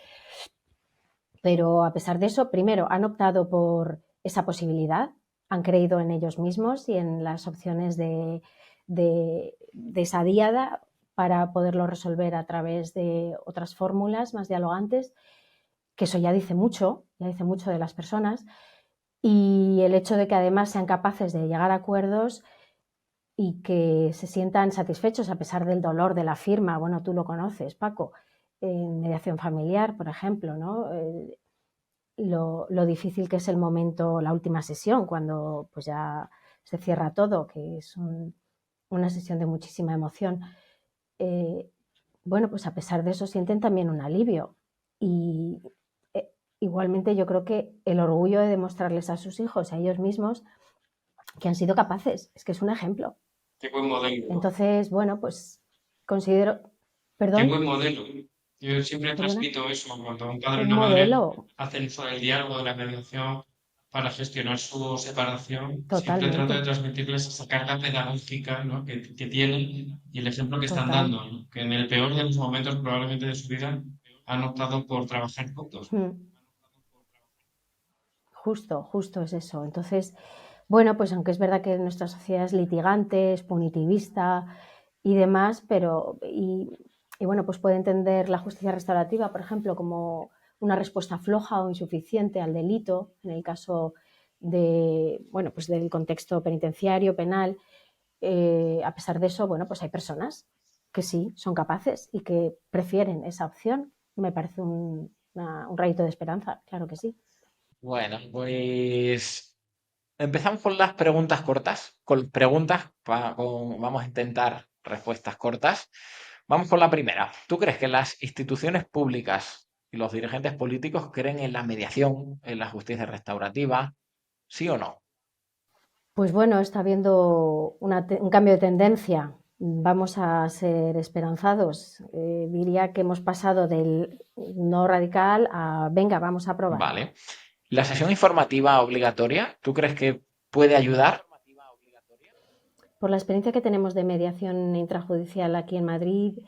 pero a pesar de eso, primero han optado por esa posibilidad, han creído en ellos mismos y en las opciones de esa diada para poderlo resolver a través de otras fórmulas más dialogantes. que eso ya dice mucho de las personas, y el hecho de que además sean capaces de llegar a acuerdos y que se sientan satisfechos a pesar del dolor de la firma. Bueno, tú lo conoces, Paco, en mediación familiar, por ejemplo, ¿no? Lo difícil que es el momento, la última sesión, cuando pues ya se cierra todo, que es una sesión de muchísima emoción. Bueno, pues a pesar de eso sienten también un alivio. Y igualmente yo creo que el orgullo de demostrarles a sus hijos, a ellos mismos, que han sido capaces, es que es un ejemplo.
Qué buen modelo, ¿no?
Entonces, bueno, pues considero,
Qué buen
perdón,
modelo. Yo siempre
perdona,
transmito eso, cuando un padre y
un
una madre
modelo,
hacen uso del diálogo, de la mediación para gestionar su separación, siempre trato de
totalmente,
transmitirles esa carga pedagógica, ¿no? que tienen y el ejemplo que están
total.
dando, ¿no? Que en el peor de los momentos probablemente de su vida han optado por trabajar juntos.
Mm, justo es eso. Entonces, bueno, pues aunque es verdad que nuestra sociedad es litigante, es punitivista y demás, pero, y bueno, pues puede entender la justicia restaurativa, por ejemplo, como una respuesta floja o insuficiente al delito, en el caso de, bueno, pues del contexto penitenciario, penal. A pesar de eso, bueno, pues hay personas que sí son capaces y que prefieren esa opción. Me parece un rayito de esperanza, claro que sí.
Bueno, pues empezamos con las preguntas cortas. Con preguntas, vamos a intentar respuestas cortas. Vamos con la primera. ¿Tú crees que las instituciones públicas y los dirigentes políticos creen en la mediación, en la justicia restaurativa? ¿Sí o no?
Pues bueno, está habiendo un cambio de tendencia. Vamos a ser esperanzados. Diría que hemos pasado del no radical a venga, vamos a aprobar.
Vale. ¿La sesión informativa obligatoria, tú crees que puede ayudar?
Por la experiencia que tenemos de mediación intrajudicial aquí en Madrid,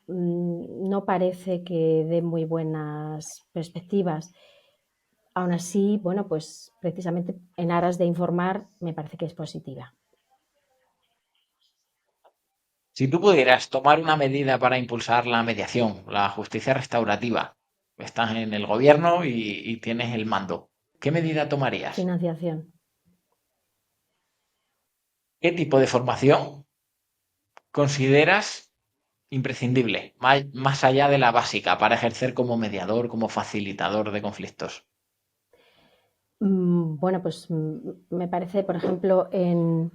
no parece que dé muy buenas perspectivas. Aún así, bueno, pues precisamente en aras de informar, me parece que es positiva.
Si tú pudieras tomar una medida para impulsar la mediación, la justicia restaurativa, estás en el gobierno y tienes el mando, ¿qué medida tomarías?
Financiación.
¿Qué tipo de formación consideras imprescindible, más allá de la básica, para ejercer como mediador, como facilitador de conflictos?
Bueno, pues me parece, por ejemplo, en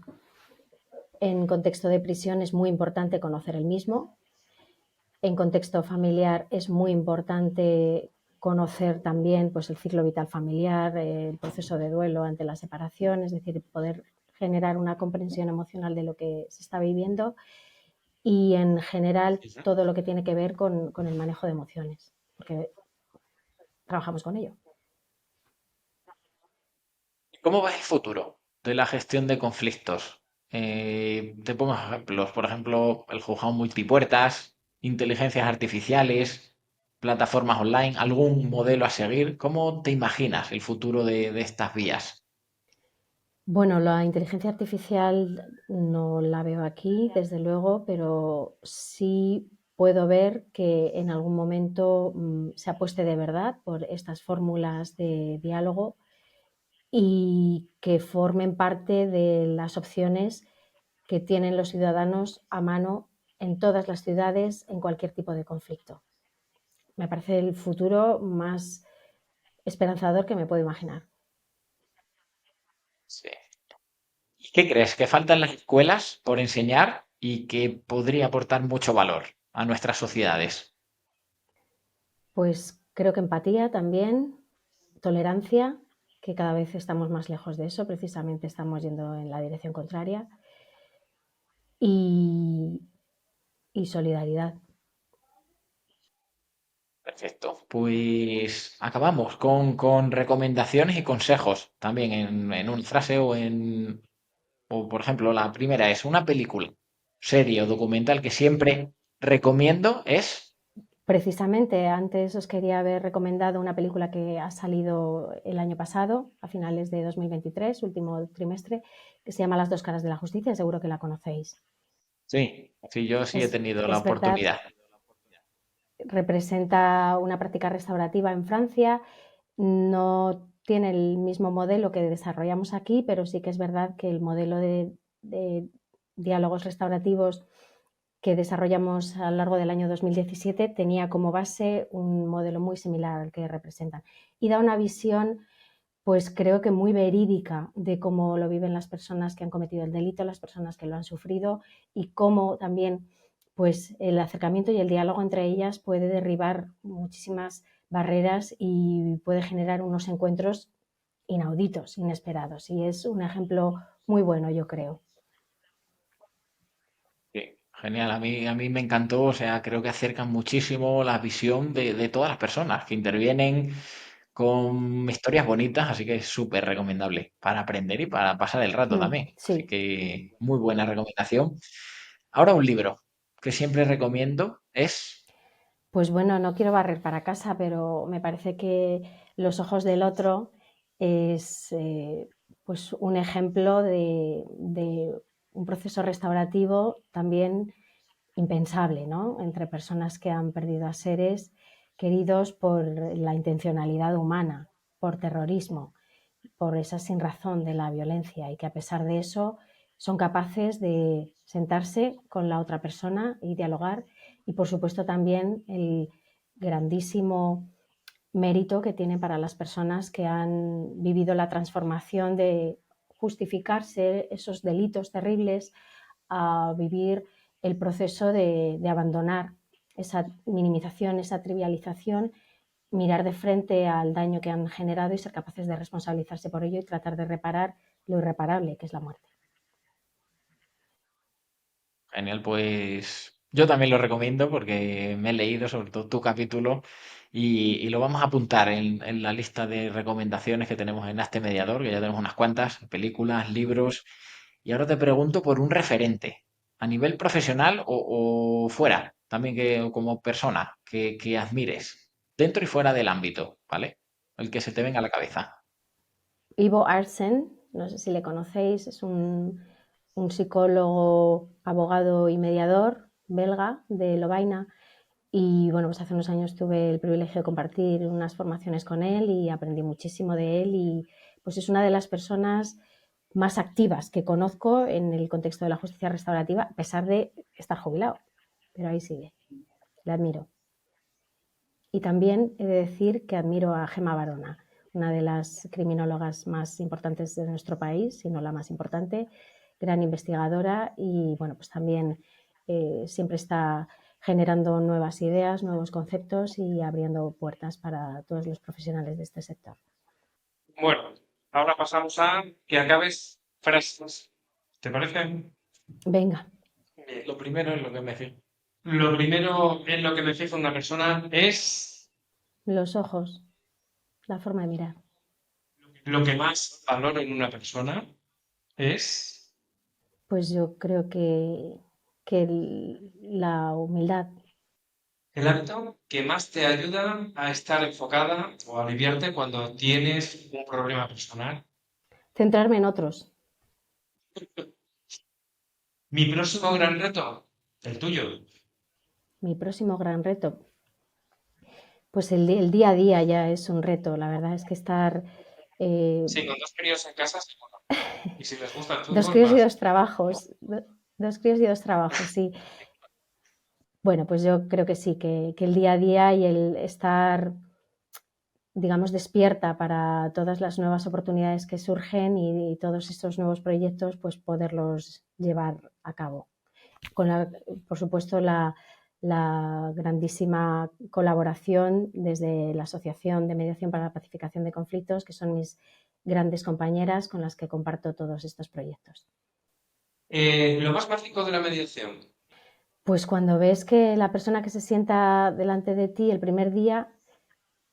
contexto de prisión es muy importante conocer el mismo. En contexto familiar es muy importante conocer también pues, el ciclo vital familiar, el proceso de duelo ante la separación, es decir, poder generar una comprensión emocional de lo que se está viviendo y en general todo lo que tiene que ver con el manejo de emociones, porque trabajamos con ello.
¿Cómo ves el futuro de la gestión de conflictos? Te pongo ejemplos, por ejemplo, el juzgado multipuertas, inteligencias artificiales, plataformas online, algún modelo a seguir. ¿Cómo te imaginas el futuro de estas vías?
Bueno, la inteligencia artificial no la veo aquí, desde luego, pero sí puedo ver que en algún momento se apueste de verdad por estas fórmulas de diálogo y que formen parte de las opciones que tienen los ciudadanos a mano en todas las ciudades, en cualquier tipo de conflicto. Me parece el futuro más esperanzador que me puedo imaginar.
Sí. ¿Y qué crees que falta en las escuelas por enseñar y que podría aportar mucho valor a nuestras sociedades?
Pues creo que empatía también, tolerancia, que cada vez estamos más lejos de eso, precisamente estamos yendo en la dirección contraria, y, y solidaridad.
Perfecto. Pues acabamos con recomendaciones y consejos también en una frase o por ejemplo, la primera es una película, serie o documental que siempre recomiendo es,
Precisamente antes os quería haber recomendado una película que ha salido el año pasado, a finales de 2023, último trimestre, que se llama Las dos caras de la justicia, seguro que la conocéis.
sí, sí, yo sí he tenido la
Es verdad,
oportunidad.
representa una práctica restaurativa en Francia. No tiene el mismo modelo que desarrollamos aquí, pero sí que es verdad que el modelo de diálogos restaurativos que desarrollamos a lo largo del año 2017 tenía como base un modelo muy similar al que representan y da una visión, pues creo que muy verídica de cómo lo viven las personas que han cometido el delito, las personas que lo han sufrido y cómo también pues el acercamiento y el diálogo entre ellas puede derribar muchísimas barreras y puede generar unos encuentros inauditos, inesperados. Y es un ejemplo muy bueno, yo creo.
Sí, genial, a mí me encantó, o sea, creo que acercan muchísimo la visión de todas las personas que intervienen con historias bonitas, así que es súper recomendable para aprender y para pasar el rato también. Así
Sí,
que muy buena recomendación. Ahora un libro que siempre recomiendo es,
pues bueno, no quiero barrer para casa, pero me parece que Los ojos del otro es pues un ejemplo de un proceso restaurativo también impensable, ¿no? Entre personas que han perdido a seres queridos por la intencionalidad humana, por terrorismo, por esa sinrazón de la violencia y que a pesar de eso son capaces de sentarse con la otra persona y dialogar y por supuesto también el grandísimo mérito que tiene para las personas que han vivido la transformación de justificarse esos delitos terribles a vivir el proceso de abandonar esa minimización, esa trivialización, mirar de frente al daño que han generado y ser capaces de responsabilizarse por ello y tratar de reparar lo irreparable, que es la muerte.
genial, pues yo también lo recomiendo porque me he leído sobre todo tu capítulo y lo vamos a apuntar en la lista de recomendaciones que tenemos en Hazte Mediador, que ya tenemos unas cuantas, películas, libros. Y ahora te pregunto por un referente, a nivel profesional o fuera, también que o como persona que admires, dentro y fuera del ámbito, ¿vale? El que se te venga a la cabeza.
Ivo Arsen, no sé si le conocéis, es un psicólogo, abogado y mediador belga de Lovaina. Y bueno, pues hace unos años tuve el privilegio de compartir unas formaciones con él y aprendí muchísimo de él y pues es una de las personas más activas que conozco en el contexto de la justicia restaurativa, a pesar de estar jubilado. Pero ahí sigue, le admiro. Y también he de decir que admiro a Gemma Barona, una de las criminólogas más importantes de nuestro país, si no la más importante, gran investigadora y bueno, pues también siempre está generando nuevas ideas, nuevos conceptos y abriendo puertas para todos los profesionales de este sector.
Bueno, ahora pasamos a que acabes frases. ¿Te parece?
Venga,
Bien.
Lo primero es lo que me fijo.
Lo primero en lo que me fijo en una persona es
los ojos, la forma de mirar.
lo que más valoro en una persona es
Pues yo creo que la humildad,
el hábito que más te ayuda a estar enfocada o a aliviarte cuando tienes un problema personal.
centrarme en otros.
Mi próximo gran reto, el tuyo.
Mi próximo gran reto, pues el día a día ya es un reto. La verdad es que estar
Sí, con dos críos en casa, seguro. Y si les gusta el
dos
fútbol,
críos y
más.
dos trabajos, dos críos y dos trabajos, sí. Bueno, pues yo creo que sí, que el día a día y el estar, digamos, despierta para todas las nuevas oportunidades que surgen y todos estos nuevos proyectos, pues poderlos llevar a cabo. Con por supuesto, la grandísima colaboración desde la Asociación de Mediación para la Pacificación de Conflictos, que son mis grandes compañeras con las que comparto todos estos proyectos.
Lo más básico de la mediación.
Pues cuando ves que la persona que se sienta delante de ti el primer día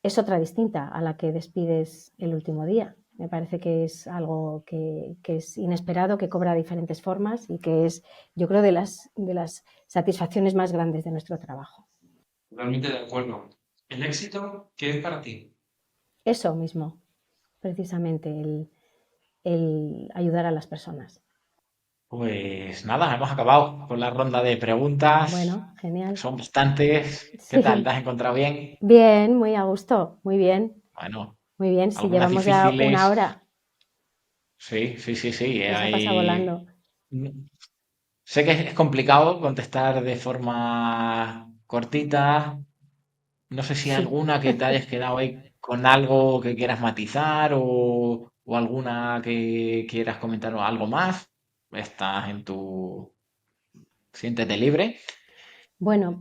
es otra distinta a la que despides el último día. Me parece que es algo que es inesperado, que cobra diferentes formas y que es, yo creo, de las satisfacciones más grandes de nuestro trabajo.
Totalmente de acuerdo. ¿El éxito qué es para ti?
Eso mismo, precisamente, el ayudar a las personas.
Pues nada, hemos acabado con la ronda de preguntas.
Bueno, genial.
Son bastantes. ¿Qué tal? ¿Te has
Sí,
encontrado bien?
bien, muy a gusto, muy bien,
Bueno,
muy bien. Si
algunas
llevamos ya una
difíciles.
hora,
Sí, sí, sí, sí.
pues se pasa volando.
Sé que es complicado contestar de forma cortita. No sé si hay
Sí.
alguna que te hayas quedado ahí con algo que quieras matizar o alguna que quieras comentar o algo más. Estás en tu... Siéntete libre.
Bueno,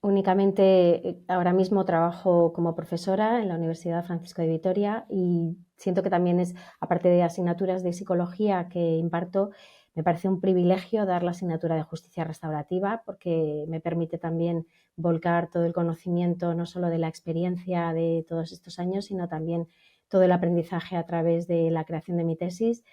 únicamente ahora mismo trabajo como profesora en la Universidad Francisco de Vitoria y siento que también es, aparte de asignaturas de psicología que imparto, me parece un privilegio dar la asignatura de justicia restaurativa porque me permite también volcar todo el conocimiento, no solo de la experiencia de todos estos años, sino también todo el aprendizaje a través de la creación de mi tesis.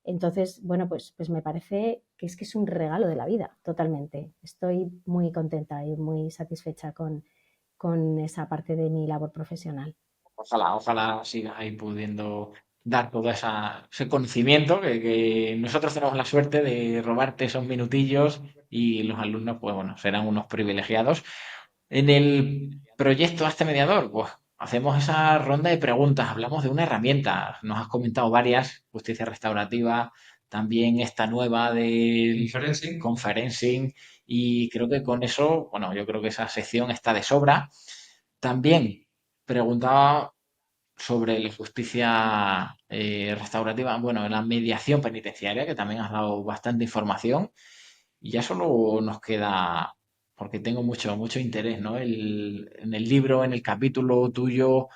Entonces, bueno, pues me parece que es un regalo de la vida, totalmente. Estoy muy contenta y muy satisfecha con esa parte de mi labor profesional.
Ojalá, ojalá sigas ahí pudiendo dar todo ese conocimiento que nosotros tenemos la suerte de robarte esos minutillos y los alumnos, pues bueno, serán unos privilegiados. En el proyecto Hazte Mediador, pues hacemos esa ronda de preguntas, hablamos de una herramienta, nos has comentado varias, justicia restaurativa, también esta nueva del
Conferencing.
conferencing y creo que con eso, bueno, yo creo que esa sección está de sobra. También preguntaba sobre la justicia restaurativa, bueno, la mediación penitenciaria, que también has dado bastante información. Y ya solo nos queda, porque tengo mucho, mucho interés, ¿no? En el libro, en el capítulo tuyo,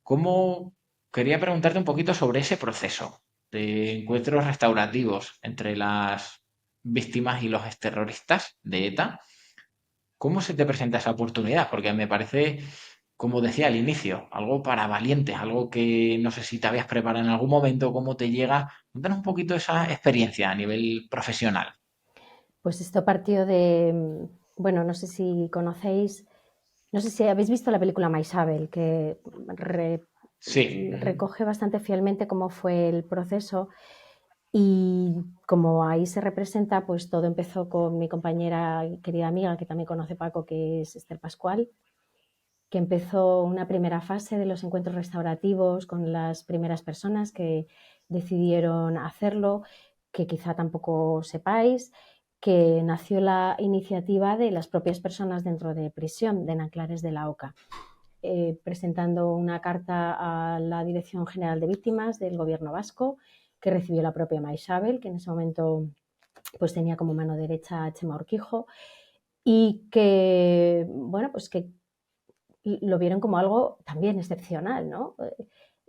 ¿cómo quería preguntarte un poquito sobre ese proceso de encuentros restaurativos entre las víctimas y los exterroristas de ETA? ¿Cómo se te presenta esa oportunidad? Porque me parece, como decía al inicio, algo para valientes, algo que no sé si te habías preparado en algún momento, cómo te llega. Cuéntanos un poquito esa experiencia a nivel profesional.
Pues esto partió de, bueno, no sé si conocéis, no sé si habéis visto la película Maisabel, que
Sí.
recoge bastante fielmente cómo fue el proceso. Y como ahí se representa, pues todo empezó con mi compañera y querida amiga, que también conoce Paco, que es Esther Pascual, que empezó una primera fase de los encuentros restaurativos con las primeras personas que decidieron hacerlo, que quizá tampoco sepáis, que nació la iniciativa de las propias personas dentro de prisión, de Nanclares de la Oca, presentando una carta a la Dirección General de Víctimas del Gobierno vasco, que recibió la propia Maisabel, que en ese momento pues tenía como mano derecha a Chema Urquijo, y que, bueno, pues que lo vieron como algo también excepcional, ¿no?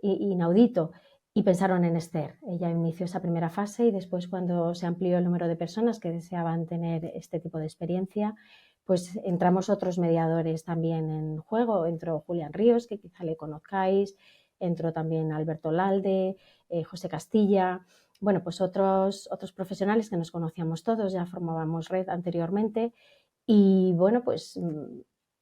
Inaudito. Y pensaron en Esther. Ella inició esa primera fase y después cuando se amplió el número de personas que deseaban tener este tipo de experiencia, pues entramos otros mediadores también en juego. Entró Julián Ríos, que quizá le conozcáis, entró también Alberto Lalde, José Castilla, bueno, pues otros profesionales que nos conocíamos todos, ya formábamos red anteriormente y bueno, pues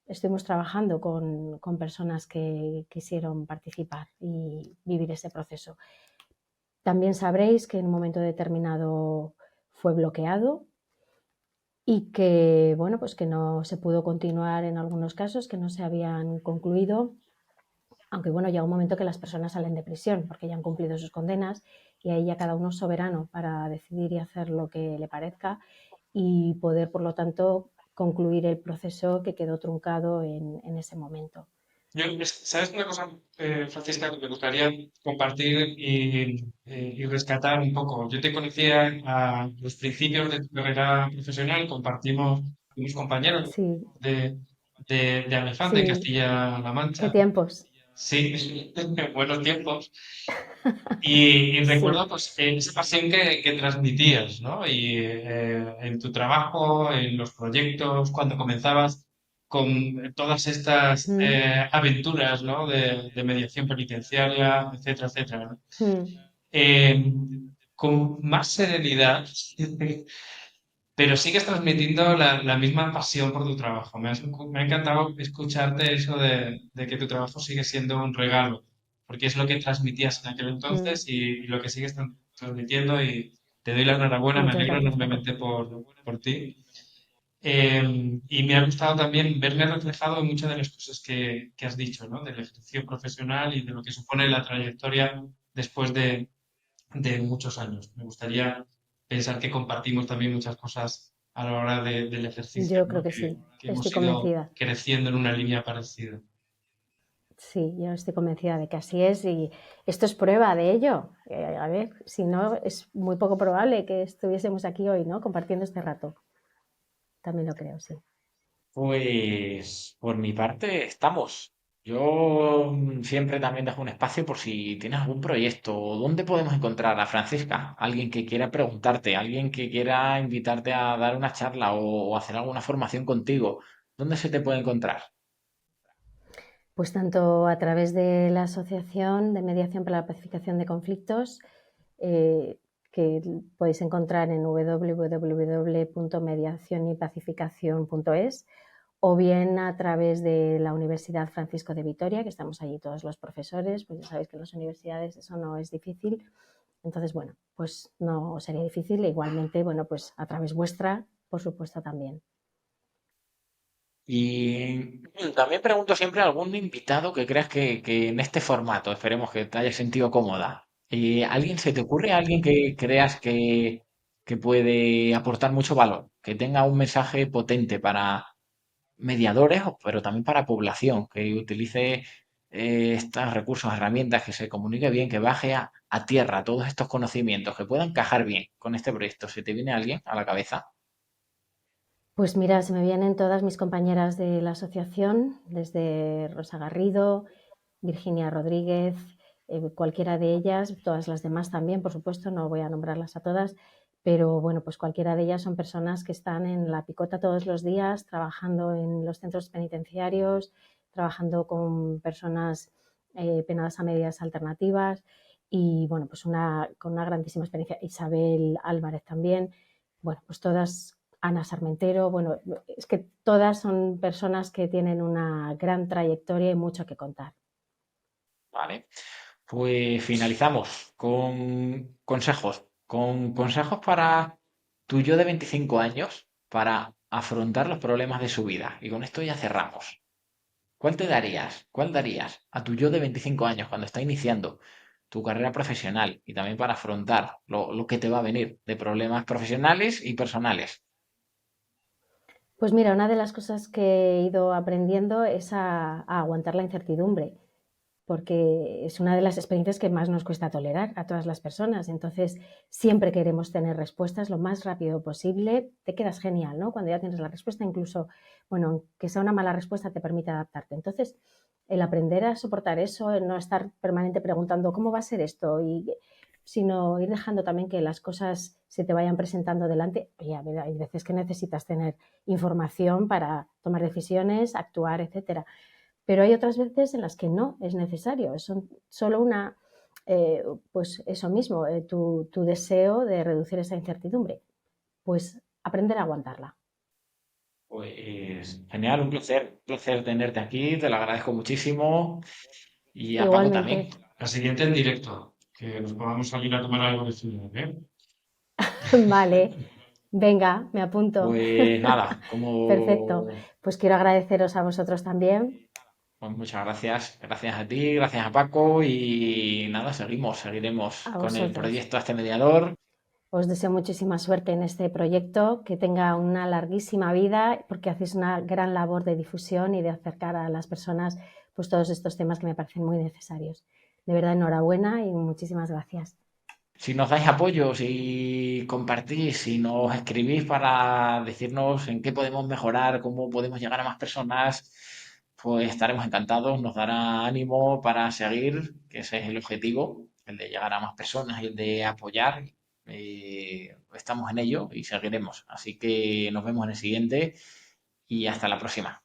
estuvimos trabajando con personas que quisieron participar y vivir ese proceso. También sabréis que en un momento determinado fue bloqueado y que, bueno, pues que no se pudo continuar en algunos casos, que no se habían concluido, aunque bueno, llega un momento que las personas salen de prisión porque ya han cumplido sus condenas y ahí ya cada uno es soberano para decidir y hacer lo que le parezca y poder, por lo tanto, concluir el proceso que quedó truncado en ese momento.
¿Sabes una cosa, Francisca, que me gustaría compartir y rescatar un poco? Yo te conocía a los principios de tu carrera profesional, compartimos, fuimos compañeros
Sí,
de, de Alejandra, de
sí,
Castilla-La
qué
Mancha.
tiempos.
Sí, buenos tiempos. Y
Sí.
recuerdo pues esa pasión que transmitías, ¿no? Y en tu trabajo, en los proyectos, cuando comenzabas con todas estas
Mm,
aventuras, ¿no? De mediación penitenciaria, etcétera, etcétera, ¿no?
mm,
Eh, con más serenidad, pero sigues transmitiendo la misma pasión por tu trabajo. Me ha encantado escucharte eso de que tu trabajo sigue siendo un regalo, porque es lo que transmitías en aquel
mm.
entonces y lo que sigues transmitiendo te doy la enhorabuena, me
Muchas
alegro
gracias, Paco.
enormemente por ti. Y me ha gustado también verme reflejado en muchas de las cosas que has dicho, ¿no? Del ejercicio profesional y de lo que supone la trayectoria después de muchos años. Me gustaría pensar que compartimos también muchas cosas a la hora del ejercicio,
Yo creo
¿no?
que sí,
Que
estoy
hemos ido
convencida.
creciendo en una línea parecida.
Sí, yo estoy convencida de que así es y esto es prueba de ello. A ver, si no, es muy poco probable que estuviésemos aquí hoy, ¿no? Compartiendo este rato. También lo creo, sí.
Pues por mi parte estamos. Yo siempre también dejo un espacio por si tienes algún proyecto. ¿Dónde podemos encontrar a Francisca? Alguien que quiera preguntarte, alguien que quiera invitarte a dar una charla o hacer alguna formación contigo. ¿Dónde se te puede encontrar?
Pues tanto a través de la Asociación de Mediación para la Pacificación de Conflictos, eh, que podéis encontrar en www.mediacionypacificacion.es, o bien a través de la Universidad Francisco de Vitoria, que estamos allí todos los profesores, pues ya sabéis que en las universidades eso no es difícil. Entonces, bueno, pues no sería difícil. Igualmente, bueno, pues a través vuestra, por supuesto, también.
Y también pregunto siempre a algún invitado que creas que en este formato, esperemos que te hayas sentido cómoda. ¿Alguien se te ocurre, alguien que creas que puede aportar mucho valor, que tenga un mensaje potente para mediadores, pero también para población, que utilice estos recursos, herramientas, que se comunique bien, que baje a tierra todos estos conocimientos, que puedan encajar bien con este proyecto? ¿Se te viene alguien a la cabeza?
Pues mira, se me vienen todas mis compañeras de la asociación, desde Rosa Garrido, Virginia Rodríguez, cualquiera de ellas, todas las demás también, por supuesto, no voy a nombrarlas a todas, pero bueno, pues cualquiera de ellas son personas que están en la picota todos los días, trabajando en los centros penitenciarios, trabajando con personas penadas a medidas alternativas y bueno, pues con una grandísima experiencia. Isabel Álvarez también, bueno, pues todas, Ana Sarmentero, bueno, es que todas son personas que tienen una gran trayectoria y mucho que contar.
Vale. Pues finalizamos con consejos para tu yo de 25 años para afrontar los problemas de su vida. Y con esto ya cerramos. ¿Cuál te darías? ¿Cuál darías a tu yo de 25 años cuando está iniciando tu carrera profesional y también para afrontar lo que te va a venir de problemas profesionales y personales?
Pues mira, una de las cosas que he ido aprendiendo es a aguantar la incertidumbre, porque es una de las experiencias que más nos cuesta tolerar a todas las personas. Entonces, siempre queremos tener respuestas lo más rápido posible. Te quedas genial, ¿no? Cuando ya tienes la respuesta, incluso, bueno, que sea una mala respuesta, te permite adaptarte. Entonces, el aprender a soportar eso, el no estar permanente preguntando cómo va a ser esto, sino ir dejando también que las cosas se te vayan presentando delante. Oye, a ver, hay veces que necesitas tener información para tomar decisiones, actuar, etcétera. Pero hay otras veces en las que no es necesario, es solo pues eso mismo, tu deseo de reducir esa incertidumbre, pues aprender a aguantarla.
Pues genial, un placer tenerte aquí, te lo agradezco muchísimo y a Paco también.
Igualmente,
La siguiente en directo, que nos podamos salir a tomar algo de ciudad, ¿eh?
vale, venga, me apunto.
Pues nada,
Perfecto,
como
pues quiero agradeceros a vosotros también,
pues muchas gracias, gracias a ti, gracias a Paco y nada, seguiremos
a
con el
vosotros.
proyecto este mediador.
Os deseo muchísima suerte en este proyecto, que tenga una larguísima vida, porque hacéis una gran labor de difusión y de acercar a las personas pues todos estos temas que me parecen muy necesarios. De verdad, enhorabuena y muchísimas gracias.
Si nos dais apoyo, si compartís, si nos escribís para decirnos en qué podemos mejorar, cómo podemos llegar a más personas, pues estaremos encantados, nos dará ánimo para seguir, que ese es el objetivo, el de llegar a más personas y el de apoyar. Estamos en ello y seguiremos. Así que nos vemos en el siguiente y hasta la próxima.